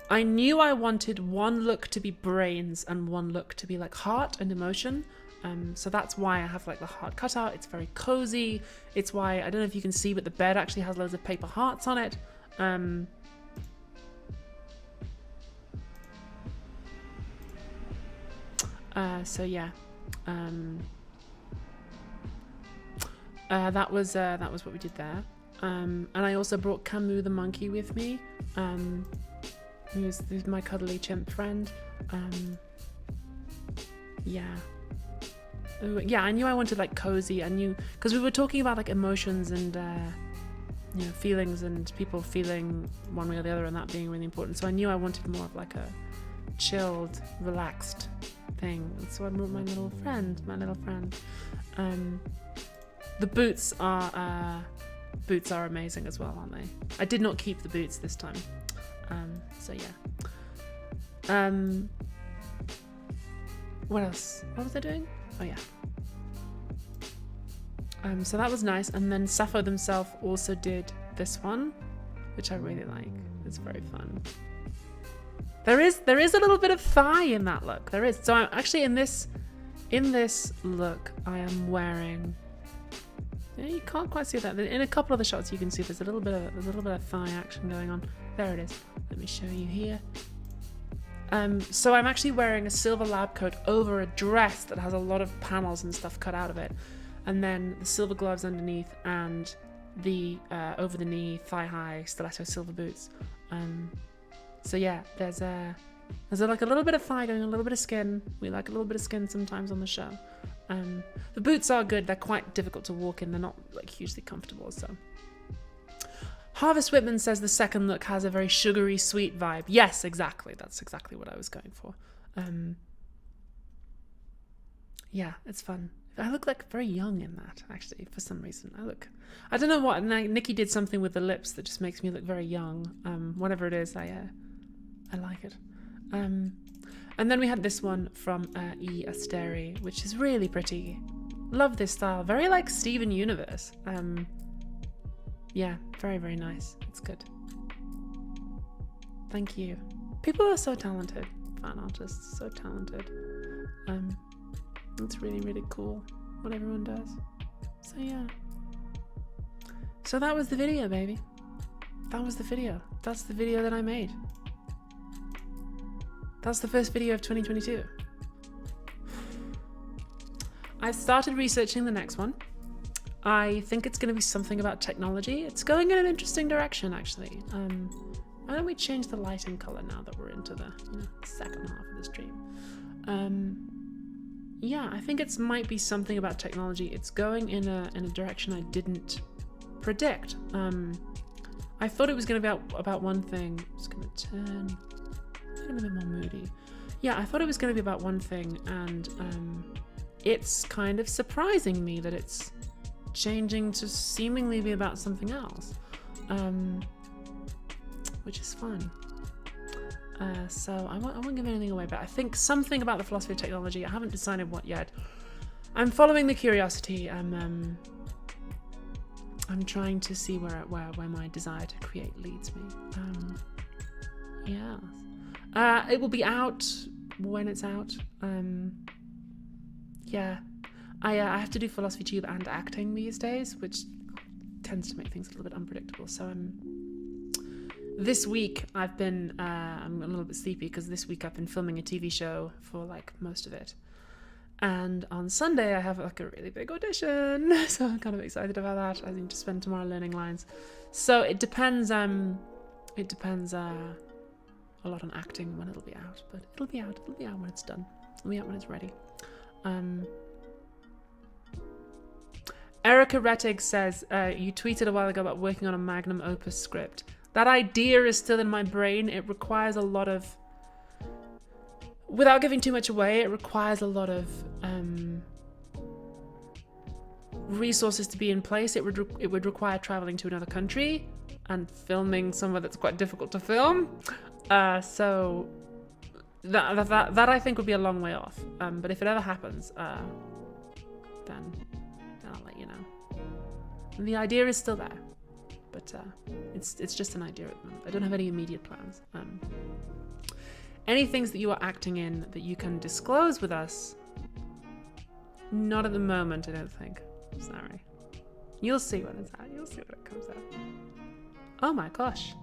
I knew I wanted one look to be brains and one look to be like heart and emotion. So that's why I have like the heart cutout. It's very cozy. It's why, I don't know if you can see, but the bed actually has loads of paper hearts on it. So yeah, that was what we did there. And I also brought Camus the monkey with me, who's my cuddly chimp friend. Yeah. Yeah, I knew I wanted like cozy. I knew, because we were talking about like emotions and you know, feelings and people feeling one way or the other, and that being really important. So I knew I wanted more of like a chilled, relaxed thing. And so I brought my little friend. The boots are amazing as well, aren't they? I did not keep the boots this time. So yeah. What else? What was I doing? Oh yeah. So that was nice. And then Sappho themselves also did this one, which I really like. It's very fun. There is a little bit of thigh in that look. There is. So I'm actually in this look, I am wearing. Yeah, you can't quite see that. In a couple of the shots, you can see there's a little bit of thigh action going on. There it is. Let me show you here. So I'm actually wearing a silver lab coat over a dress that has a lot of panels and stuff cut out of it, and then the silver gloves underneath, and the over the knee thigh high stiletto silver boots. So yeah, there's like a little bit of thigh going, a little bit of skin. We like a little bit of skin sometimes on the show. The boots are good. They're quite difficult to walk in. They're not like hugely comfortable. So Harvest Whitman says the second look has a very sugary sweet vibe. Yes, exactly. That's exactly what I was going for. Yeah, it's fun. I look like very young in that, actually, for some reason. I don't know what. Nikki did something with the lips that just makes me look very young. Whatever it is, I like it. And then we had this one from E. Asteri, which is really pretty. Love this style. Very like Steven Universe. Yeah, very, very nice. It's good. Thank you. People are so talented. Fan artists, so talented. It's really, really cool what everyone does. So yeah. So that was the video, baby. That was the video. That's the video that I made. That's the first video of 2022. I've started researching the next one. I think it's going to be something about technology. It's going in an interesting direction, actually. Why don't we change the lighting color now that we're into the second half of the stream? Yeah, I think it might be something about technology. It's going in a direction I didn't predict. I thought it was going to be about one thing. I'm just going to turn a bit more moody. Yeah, I thought it was going to be about one thing, and it's kind of surprising me that it's changing to seemingly be about something else, which is fun. So I won't give anything away, but I think something about the philosophy of technology. I haven't decided what yet. I'm following the curiosity. I'm trying to see where my desire to create leads me. Yeah. It will be out when it's out. Yeah. I have to do philosophy tube and acting these days, which tends to make things a little bit unpredictable. So this week I've been I'm a little bit sleepy because this week I've been filming a TV show for like most of it, and on Sunday I have like a really big audition, so I'm kind of excited about that. I need to spend tomorrow learning lines, so it depends a lot on acting when it'll be out, but it'll be out when it's done. It'll be out when it's ready. Erica Rettig says, you tweeted a while ago about working on a magnum opus script. That idea is still in my brain. It requires a lot of, without giving too much away, it requires a lot of resources to be in place. It would require traveling to another country and filming somewhere that's quite difficult to film. So that I think would be a long way off. But if it ever happens, then I'll let you know. And the idea is still there, but it's just an idea at the moment. I don't have any immediate plans. Any things that you are acting in that you can disclose with us? Not at the moment, I don't think. Sorry. You'll see when it's out. You'll see when it comes out. Oh my gosh.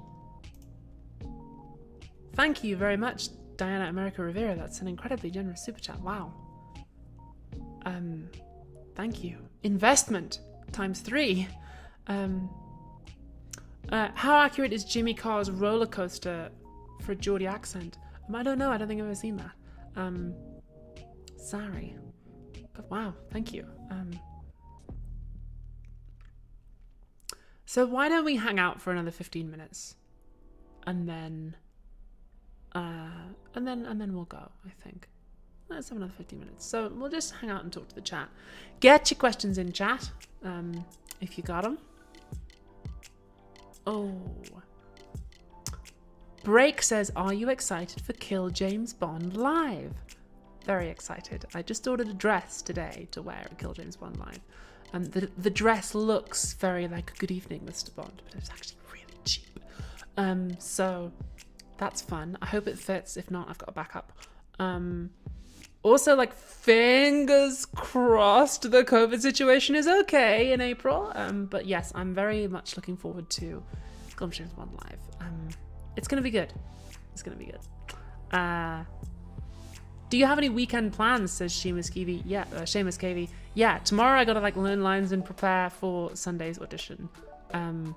Thank you very much, Diana America Rivera. That's an incredibly generous super chat. Wow. Thank you. Investment times 3. How accurate is Jimmy Carr's roller coaster for a Geordie accent? I don't know. I don't think I've ever seen that. Sorry. But wow, thank you. So why don't we hang out for another 15 minutes, and then we'll go. I think let's have another 15 minutes. So we'll just hang out and talk to the chat. Get your questions in, chat, if you got them. Oh. Break says, are you excited for Kill James Bond Live? Very excited. I just ordered a dress today to wear at Kill James Bond Live. And the dress looks very like Good Evening, Mr. Bond, but it's actually really cheap. So that's fun. I hope it fits. If not, I've got a backup. Also, like, fingers crossed the COVID situation is okay in April. But yes, I'm very much looking forward to Kill James Bond Live. It's gonna be good. It's gonna be good. Do you have any weekend plans? Says Seamus Keevy. Yeah, Seamus Keevy. Yeah, tomorrow I gotta like learn lines and prepare for Sunday's audition. And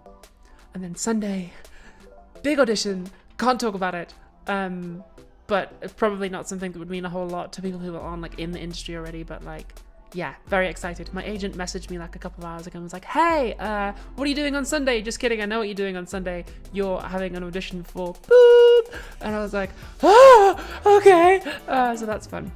then Sunday, big audition. Can't talk about it. But it's probably not something that would mean a whole lot to people who are on like in the industry already. But like, yeah, very excited. My agent messaged me like a couple of hours ago and was like, hey, what are you doing on Sunday? Just kidding, I know what you're doing on Sunday. You're having an audition for boop. And I was like, oh, okay. So that's fun.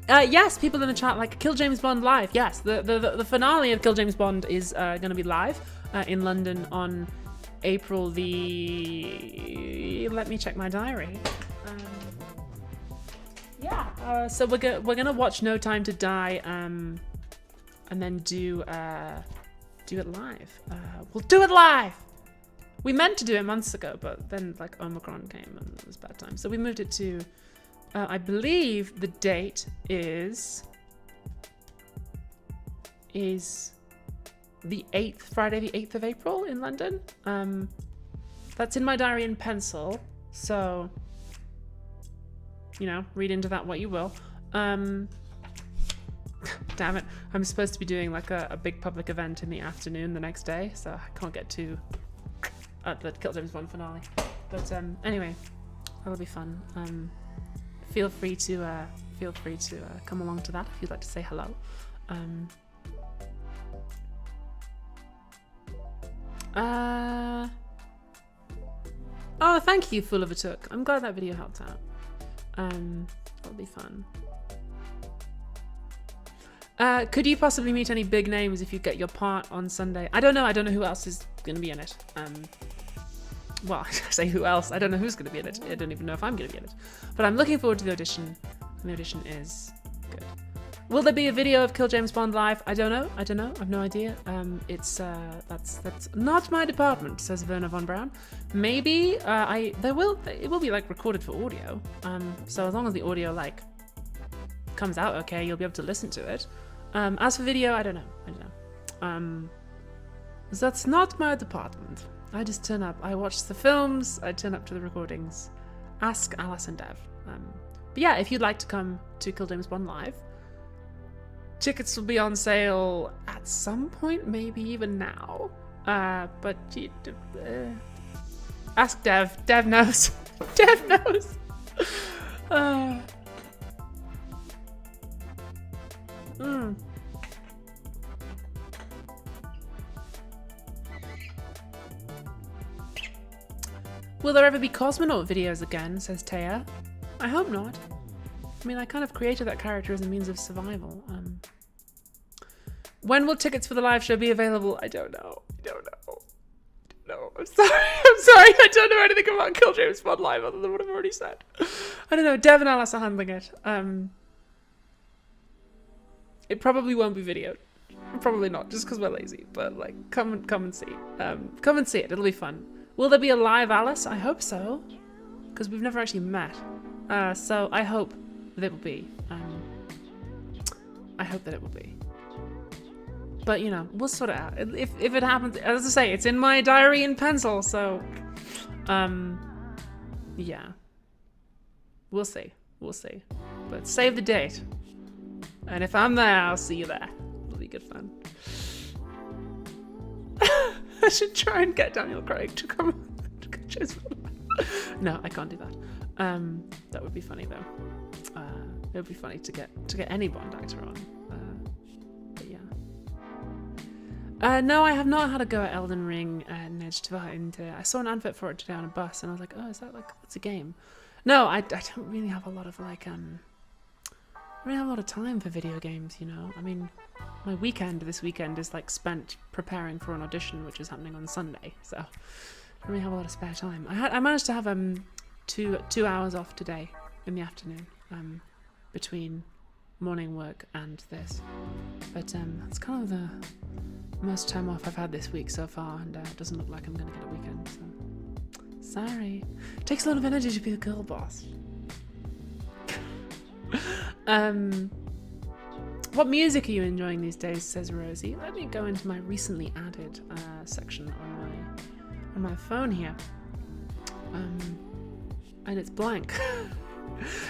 Yes, people in the chat like Kill James Bond Live. Yes, the finale of Kill James Bond is going to be live in London on April the... Let me check my diary. Yeah, so we're gonna watch No Time to Die, and then do it live. We'll do it live. We meant to do it months ago, but then like Omicron came and it was bad time, so we moved it to. I believe the date is the 8th, Friday the 8th of April in London. That's in my diary in pencil, so. You know, read into that what you will. Damn it. I'm supposed to be doing like a big public event in the afternoon the next day, so I can't get to the Kill James Bond finale. But anyway, that'll be fun. Feel free to come along to that if you'd like to say hello. Oh, thank you, Full of a Took. I'm glad that video helped out. That'll be fun. Could you possibly meet any big names if you get your part on Sunday? I don't know who else is going to be in it. Well, I say who else. I don't know who's going to be in it. I don't even know if I'm going to be in it. But I'm looking forward to the audition. And the audition is good. Will there be a video of Kill James Bond Live? I don't know. I've no idea. It's that's not my department, says Werner von Braun. Maybe it will be like recorded for audio. So as long as the audio like comes out okay, you'll be able to listen to it. As for video, I don't know. That's not my department. I just turn up. I watch the films. I turn up to the recordings. Ask Alice and Dev. But yeah, if you'd like to come to Kill James Bond Live, tickets will be on sale at some point, maybe even now. But ask Dev. Dev knows. Dev knows. Will there ever be cosmonaut videos again, says Taya. I hope not. I mean, I kind of created that character as a means of survival. When will tickets for the live show be available? I don't know. No, I'm sorry. I don't know anything about Kill James Bond Live other than what I've already said. I don't know. Dev and Alice are handling it. It probably won't be videoed. Probably not, just because we're lazy. But like, come and see. Come and see it. It'll be fun. Will there be a live Alice? I hope so, because we've never actually met. So I hope that it will be. I hope that it will be. But, you know, we'll sort it out. If it happens, as I say, it's in my diary in pencil, so, yeah. We'll see. But save the date. And if I'm there, I'll see you there. It'll be good fun. I should try and get Daniel Craig to come. No, I can't do that. That would be funny, though. It would be funny to get any Bond actor on. But yeah. No, I have not had a go at Elden Ring, Ned. I saw an advert for it today on a bus, and I was like, oh, is that like, it's a game? No, I don't really have a lot of like, I don't really have a lot of time for video games, you know? I mean, my weekend this weekend is like spent preparing for an audition, which is happening on Sunday, so I don't really have a lot of spare time. I managed to have 2 hours off today in the afternoon, between morning work and this, but that's kind of the most time off I've had this week so far, and it doesn't look like I'm gonna get a weekend, so sorry. It takes a lot of energy to be the girl boss. What music are you enjoying these days, says Rosie. Let me go into my recently added section on my phone here, and it's blank.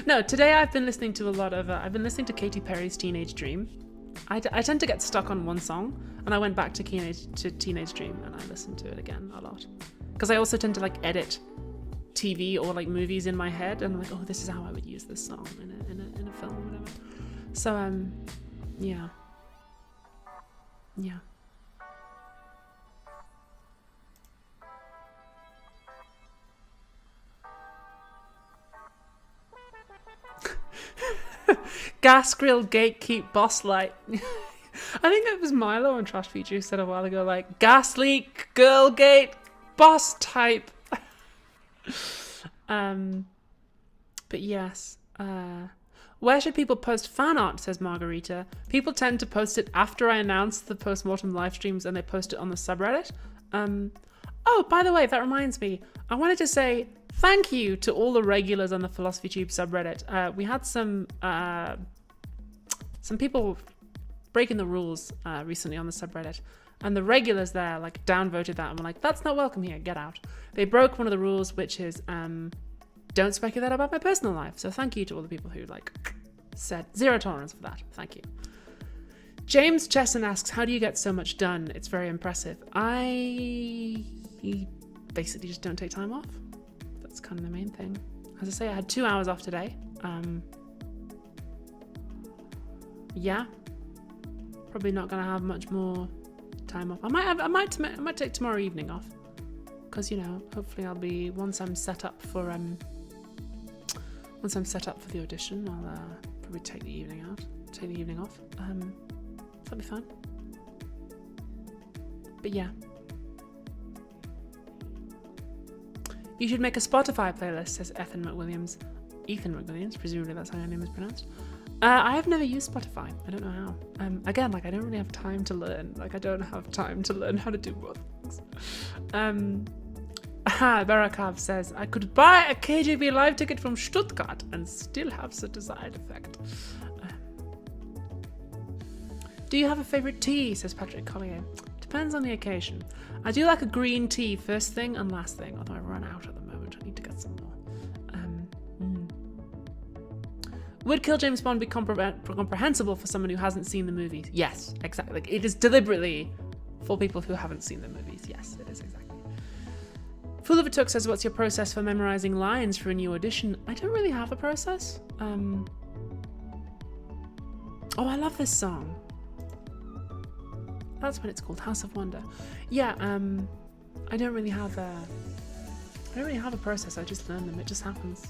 No, today I've been listening to a lot of I've been listening to Katy Perry's Teenage Dream. I tend to get stuck on one song, and I went back to Teenage Dream and I listened to it again a lot, because I also tend to like edit TV or like movies in my head, and I'm like, oh, this is how I would use this song in a film or whatever. So yeah. Gas grill gatekeep boss light. I think it was Milo on Trash Feature who said a while ago, like, gas leak, girl gate, boss type. But yes. Where should people post fan art, says Margarita. People tend to post it after I announce the post-mortem live streams, and they post it on the subreddit. Oh, by the way, that reminds me. I wanted to say thank you to all the regulars on the Philosophy Tube subreddit. We had some people breaking the rules recently on the subreddit, and the regulars there like downvoted that and were like, that's not welcome here, get out. They broke one of the rules, which is don't speculate about my personal life. So thank you to all the people who like said zero tolerance for that. Thank you. James Chesson asks, how do you get so much done? It's very impressive. I basically just don't take time off. That's kind of the main thing. As I say, I had 2 hours off today. Yeah, probably not gonna have much more time off. I might take tomorrow evening off, because you know, hopefully I'll be once I'm set up for the audition. I'll probably take the evening off. That'll be fun. But yeah. You should make a Spotify playlist, says Ethan McWilliams. Presumably that's how your name is pronounced. I have never used Spotify. I don't know how. Again, like I don't really have time to learn. Like I don't have time to learn how to do both things. Barakav says, I could buy a KGB live ticket from Stuttgart and still have the desired effect. Do you have a favourite tea, says Patrick Collier. Depends on the occasion. I do like a green tea first thing and last thing, although I run out at the moment. I need to get some more. Would Kill James Bond be comprehensible for someone who hasn't seen the movies? Yes, exactly. Like, it is deliberately for people who haven't seen the movies. Yes, it is exactly. Fool of a Took says, what's your process for memorizing lines for a new audition? I don't really have a process. Oh, I love this song. That's what it's called, House of Wonder. Yeah, I don't really have a process. I just learn them. It just happens.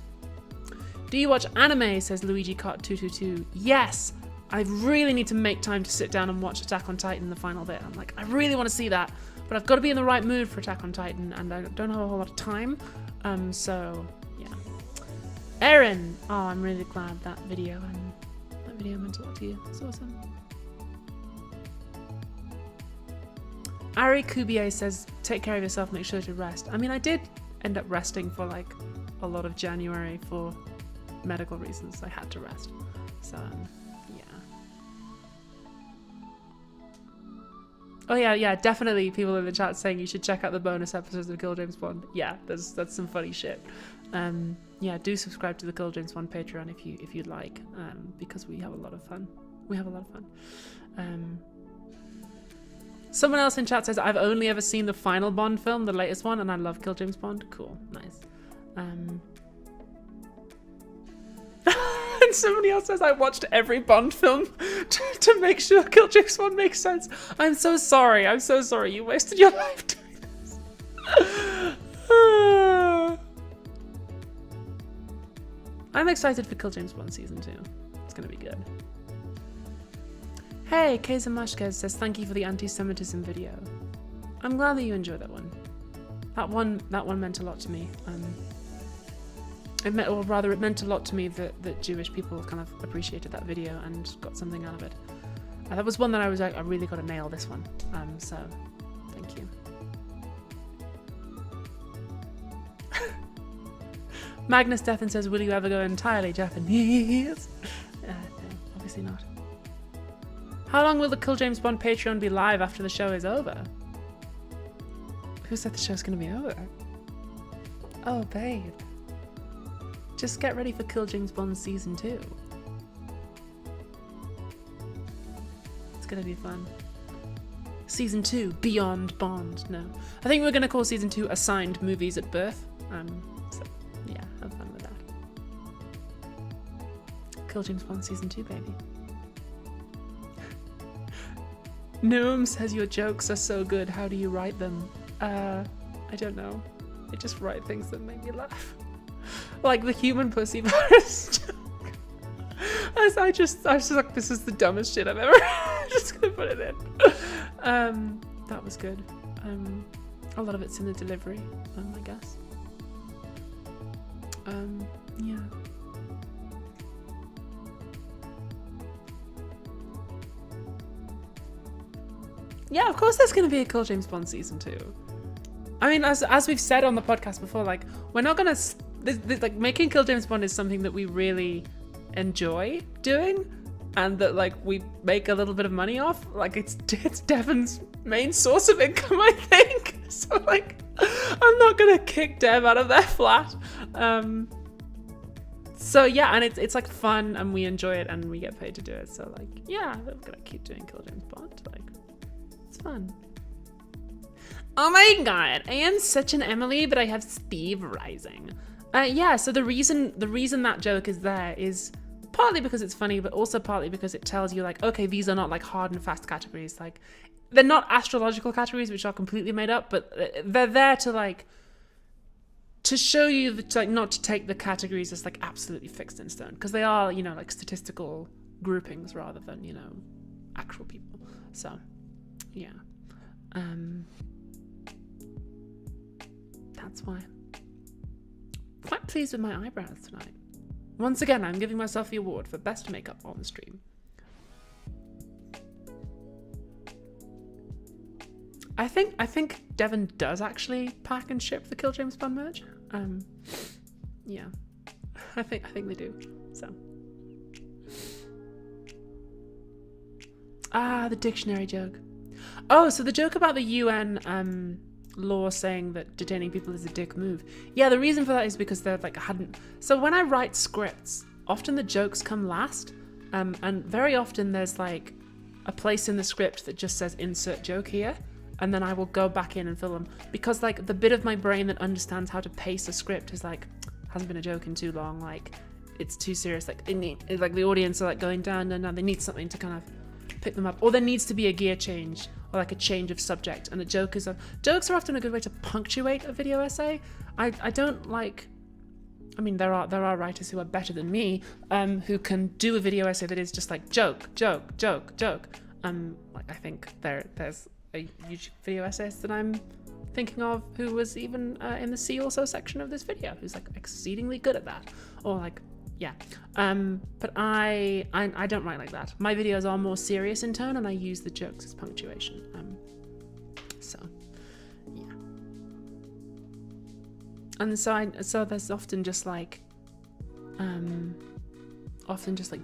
Do you watch anime? Says Luigi Cot 222. Yes, I really need to make time to sit down and watch Attack on Titan, the final bit. I'm like, I really want to see that, but I've got to be in the right mood for Attack on Titan, and I don't have a whole lot of time. So yeah. Erin, oh, I'm really glad that video meant a lot to you. It's awesome. Ari Kubier says, take care of yourself, make sure to rest. I mean, I did end up resting for like a lot of January for medical reasons. I had to rest. So, yeah. Oh yeah, definitely people in the chat saying you should check out the bonus episodes of Kill James Bond. Yeah, that's some funny shit. Yeah, do subscribe to the Kill James Bond Patreon if you'd like, because we have a lot of fun. Someone else in chat says, I've only ever seen the final Bond film, the latest one, and I love Kill James Bond. Cool, nice. And somebody else says, I watched every Bond film to make sure Kill James Bond makes sense. I'm so sorry. You wasted your life doing this. I'm excited for Kill James Bond Season 2. It's going to be good. Hey, Kazamashkez says, thank you for the anti-Semitism video. I'm glad that you enjoyed that one. That one meant a lot to me. It meant a lot to me that Jewish people kind of appreciated that video and got something out of it. That was one that I was like, I really got to nail this one. So, thank you. Magnus Deathan says, will you ever go entirely Japanese? No, obviously not. How long will the Kill James Bond Patreon be live after the show is over? Who said the show's gonna be over? Oh, babe. Just get ready for Kill James Bond Season 2. It's gonna be fun. Season 2, Beyond Bond. No. I think we're gonna call Season 2 Assigned Movies at Birth. So, yeah, have fun with that. Kill James Bond Season 2, baby. Noam says, your jokes are so good, how do you write them? I don't know. I just write things that make me laugh. Like the human pussy virus joke. I just like, this is the dumbest shit I've ever I'm just gonna put it in. That was good. A lot of it's in the delivery, I guess. Yeah. Yeah, of course there's going to be a Kill James Bond Season 2. I mean, as we've said on the podcast before, like, we're not going to... Like, making Kill James Bond is something that we really enjoy doing, and that, like, we make a little bit of money off. Like, it's Devon's main source of income, I think. So, like, I'm not going to kick Dev out of their flat. So, yeah, and it's, like, fun, and we enjoy it, and we get paid to do it. So, like, yeah, we're going to keep doing Kill James Bond, like... It's fun. Oh my god, I am such an Emily, but I have Steve Rising. Yeah, so the reason that joke is there is partly because it's funny, but also partly because it tells you, like, okay, these are not like hard and fast categories. Like, they're not astrological categories, which are completely made up, but they're there to, like, to show you that, like, not to take the categories as like absolutely fixed in stone, because they are, you know, like statistical groupings rather than, you know, actual people. So yeah, that's why. Quite pleased with my eyebrows tonight. Once again, I'm giving myself the award for best makeup on the stream. I think Devon does actually pack and ship the Kill James Bond merch. Yeah, I think they do. So, the dictionary joke. Oh, so the joke about the UN law saying that detaining people is a dick move. Yeah, the reason for that is because they're like hadn't. So when I write scripts, often the jokes come last, and very often there's like a place in the script that just says insert joke here, and then I will go back in and fill them, because like the bit of my brain that understands how to pace a script is like, hasn't been a joke in too long, like it's too serious. Like like the audience are like going down, and they need something to kind of pick them up, or there needs to be a gear change, or like a change of subject. And jokes are often a good way to punctuate a video essay. I don't like. I mean, there are writers who are better than me, who can do a video essay that is just like joke. Like I think there's a YouTube video essayist that I'm thinking of who was even in the see also section of this video, who's like exceedingly good at that. Or like, yeah. But I don't write like that. My videos are more serious in tone, and I use the jokes as punctuation. So yeah. And so there's often just like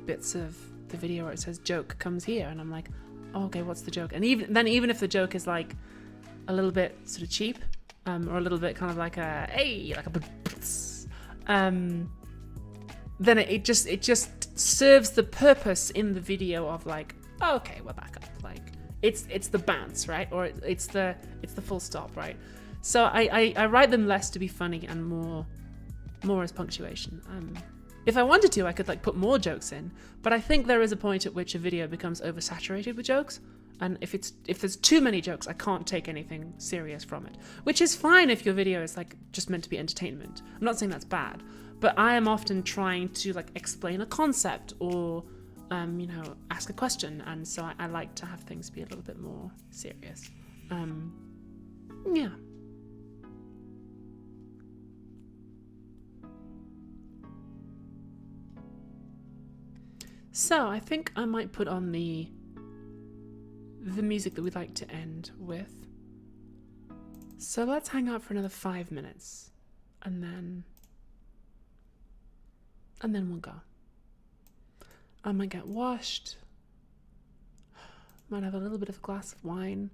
bits of the video where it says joke comes here, and I'm like, oh, okay, what's the joke? And even if the joke is like a little bit sort of cheap, or a little bit kind of like a hey, like a then it just serves the purpose in the video of like, oh, okay, we're back up. Like it's the bounce, right? Or it's the full stop, right? So I write them less to be funny and more as punctuation. If I wanted to, I could like put more jokes in, but I think there is a point at which a video becomes oversaturated with jokes. And if there's too many jokes, I can't take anything serious from it, which is fine if your video is like just meant to be entertainment. I'm not saying that's bad, but I am often trying to like explain a concept or, ask a question. And so I like to have things be a little bit more serious. Yeah. So I think I might put on the music that we'd like to end with. So let's hang out for another 5 minutes, and then we'll go. I might get washed. Might have a little bit of a glass of wine.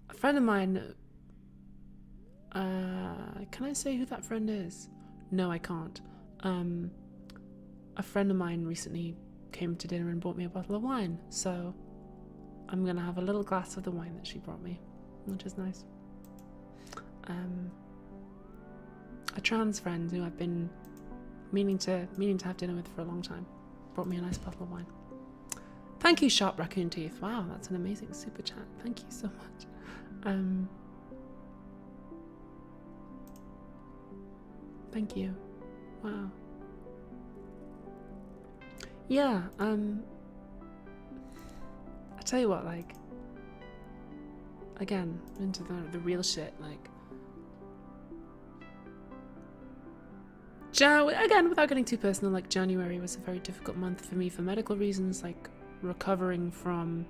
A friend of mine, can I say who that friend is? No, I can't. A friend of mine recently came to dinner and bought me a bottle of wine, so I'm gonna have a little glass of the wine that she brought me, which is nice. A trans friend who I've been meaning to have dinner with for a long time brought me a nice bottle of wine. Thank you, Sharp Raccoon Teeth. Wow, that's an amazing super chat. Thank you so much. Thank you. Wow. Yeah, I tell you what, like, again, into the real shit, like, again, without getting too personal, like, January was a very difficult month for me for medical reasons, like, recovering from,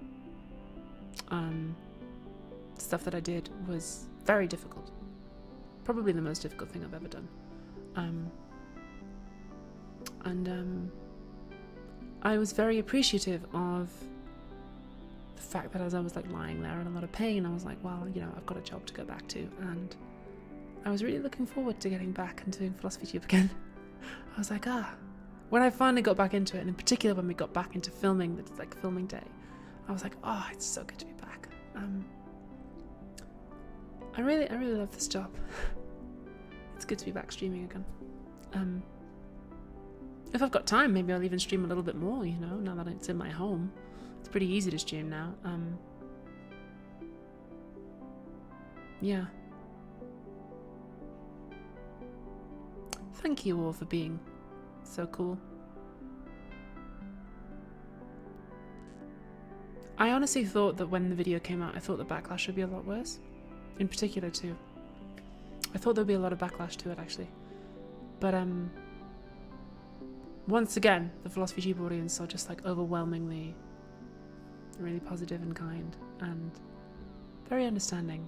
stuff that I did was very difficult. Probably the most difficult thing I've ever done. I was very appreciative of the fact that as I was like lying there in a lot of pain, I was like, well, I've got a job to go back to, and I was really looking forward to getting back and doing Philosophy Tube again. I was like, when I finally got back into it, and in particular when we got back into filming, like filming day, I was like, oh, it's so good to be back. I really love this job. It's good to be back streaming again. If I've got time, maybe I'll even stream a little bit more, now that it's in my home. It's pretty easy to stream now. Yeah. Thank you all for being so cool. I honestly thought that when the video came out, I thought the backlash would be a lot worse. In particular, too. I thought there'd be a lot of backlash to it, actually. But, once again, the Philosophy Tube audience are just like overwhelmingly really positive and kind and very understanding.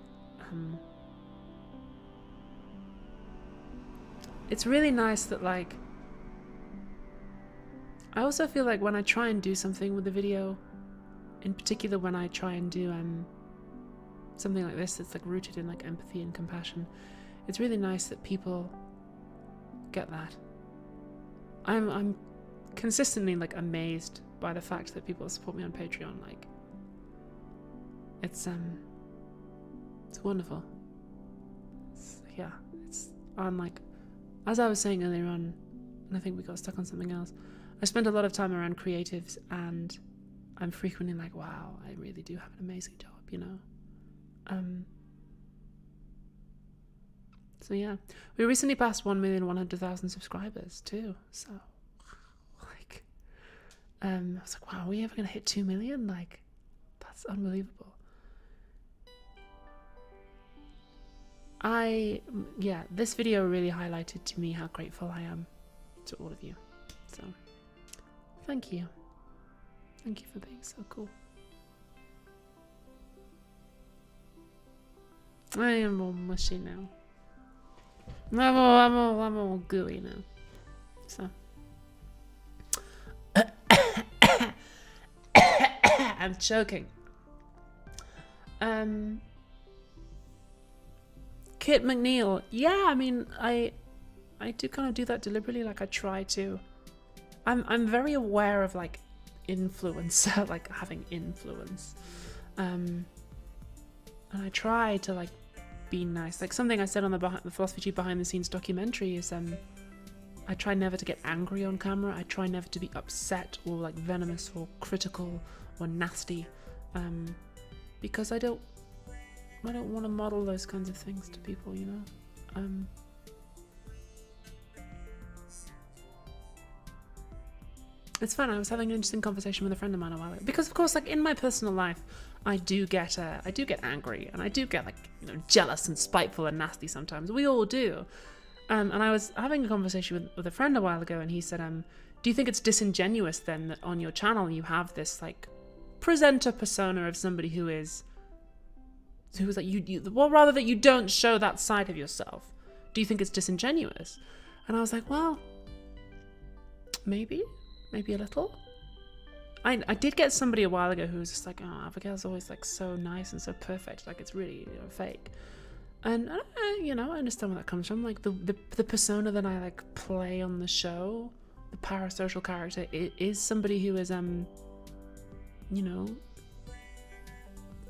It's really nice that, like, I also feel like when I try and do something with the video, in particular when I try and do something like this that's like rooted in like empathy and compassion, it's really nice that people get that. I'm consistently like amazed by the fact that people support me on Patreon. Like, it's wonderful. It's on, like, as I was saying earlier on, And I think we got stuck on something else. I spent a lot of time around creatives, and I'm frequently like, wow, I really do have an amazing job, you know? So yeah, we recently passed 1,100,000 subscribers too. So like, I was like, wow, are we ever gonna hit 2 million? Like, that's unbelievable. This video really highlighted to me how grateful I am to all of you. So thank you. Thank you for being so cool. I am all mushy now. I'm all gooey now. So I'm choking. Kit McNeil. Yeah, I mean, I do kind of do that deliberately. Like, I try to. I'm very aware of like influencer, like having influence, and I try to like be nice. Like something I said on the Philosophy Tube behind the scenes documentary is I try never to get angry on camera. I try never to be upset or like venomous or critical or nasty, because I don't want to model those kinds of things to people, you know. It's fun. I was having an interesting conversation with a friend of mine a while ago, because of course, like in my personal life, I do get angry, and I do get like, you know, jealous and spiteful and nasty sometimes. We all do. And I was having a conversation with a friend a while ago, and he said, do you think it's disingenuous then that on your channel you have this like presenter persona of somebody who's like well, rather that you don't show that side of yourself? Do you think it's disingenuous? And I was like, well, maybe a little. I did get somebody a while ago who was just like, oh, Abigail's always like so nice and so perfect, like it's really, you know, fake. And you know, I understand where that comes from. Like the persona that I like play on the show, the parasocial character, is somebody who is you know,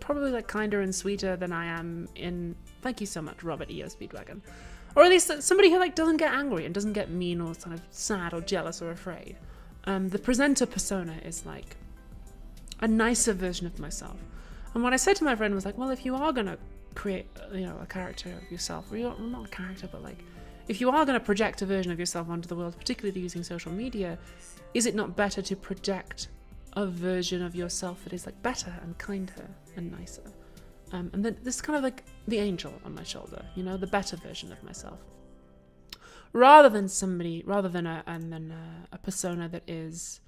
probably like kinder and sweeter than I am in. Thank you so much, Robert EO Speedwagon. Or at least somebody who like doesn't get angry and doesn't get mean or kind of sad or jealous or afraid. The presenter persona is like a nicer version of myself. And what I said to my friend was like, well, if you are gonna create, you know, a character of yourself, or not a character, but like, if you are gonna project a version of yourself onto the world, particularly using social media, is it not better to project a version of yourself that is like better and kinder and nicer? And then this is kind of like the angel on my shoulder, you know, the better version of myself. Rather than a persona that is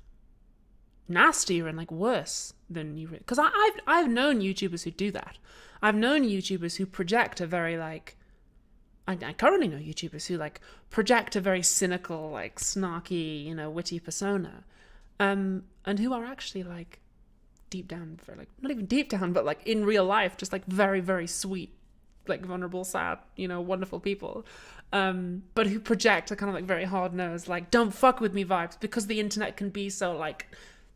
nastier and like worse than you. Because I've known YouTubers who do that. I've known YouTubers who project a very like. I currently know YouTubers who like project a very cynical, like snarky, you know, witty persona, and who are actually like deep down, like not even deep down, but like in real life, just like very, very sweet, like vulnerable, sad, you know, wonderful people, but who project a kind of like very hard-nosed, like don't fuck with me vibes, because the internet can be so like,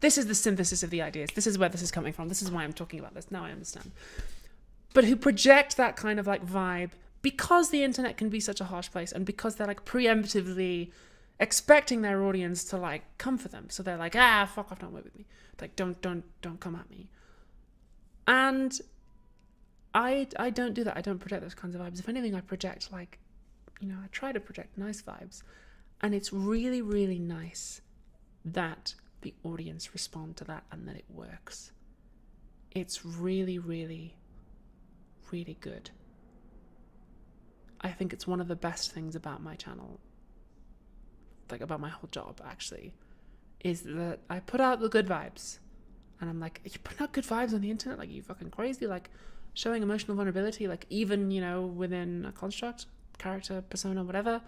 this is the synthesis of the ideas, this is where this is coming from, this is why I'm talking about this, now I understand. But who project that kind of like vibe because the internet can be such a harsh place, and because they're like preemptively expecting their audience to like come for them, so they're like, fuck off, don't work with me, like don't come at me. And I don't do that. I don't project those kinds of vibes. If anything, I project like, you know, I try to project nice vibes. And it's really, really nice that the audience respond to that and that it works. It's really, really, really good. I think it's one of the best things about my channel, like about my whole job actually, is that I put out the good vibes. And I'm like, you put out good vibes on the internet? Like, you fucking crazy? Like, showing emotional vulnerability, like even, you know, within a construct, character, persona, whatever,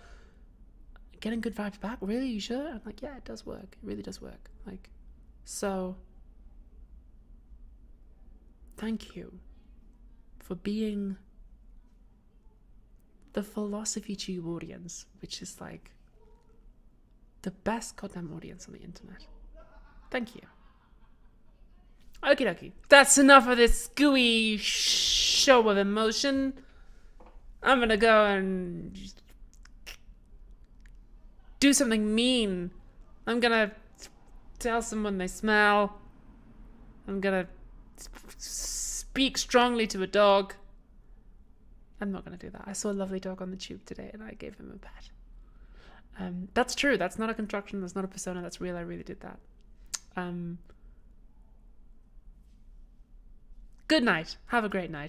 getting good vibes back, really, you sure? I'm like, yeah, it does work, it really does work. Like, so thank you for being the Philosophy Tube audience, which is like the best goddamn audience on the internet. Thank you. Okie dokie. That's enough of this gooey show of emotion. I'm gonna go and do something mean. I'm gonna tell someone they smell. I'm gonna speak strongly to a dog. I'm not gonna do that. I saw a lovely dog on the tube today and I gave him a pet. That's true. That's not a construction. That's not a persona. That's real. I really did that. Good night. Have a great night.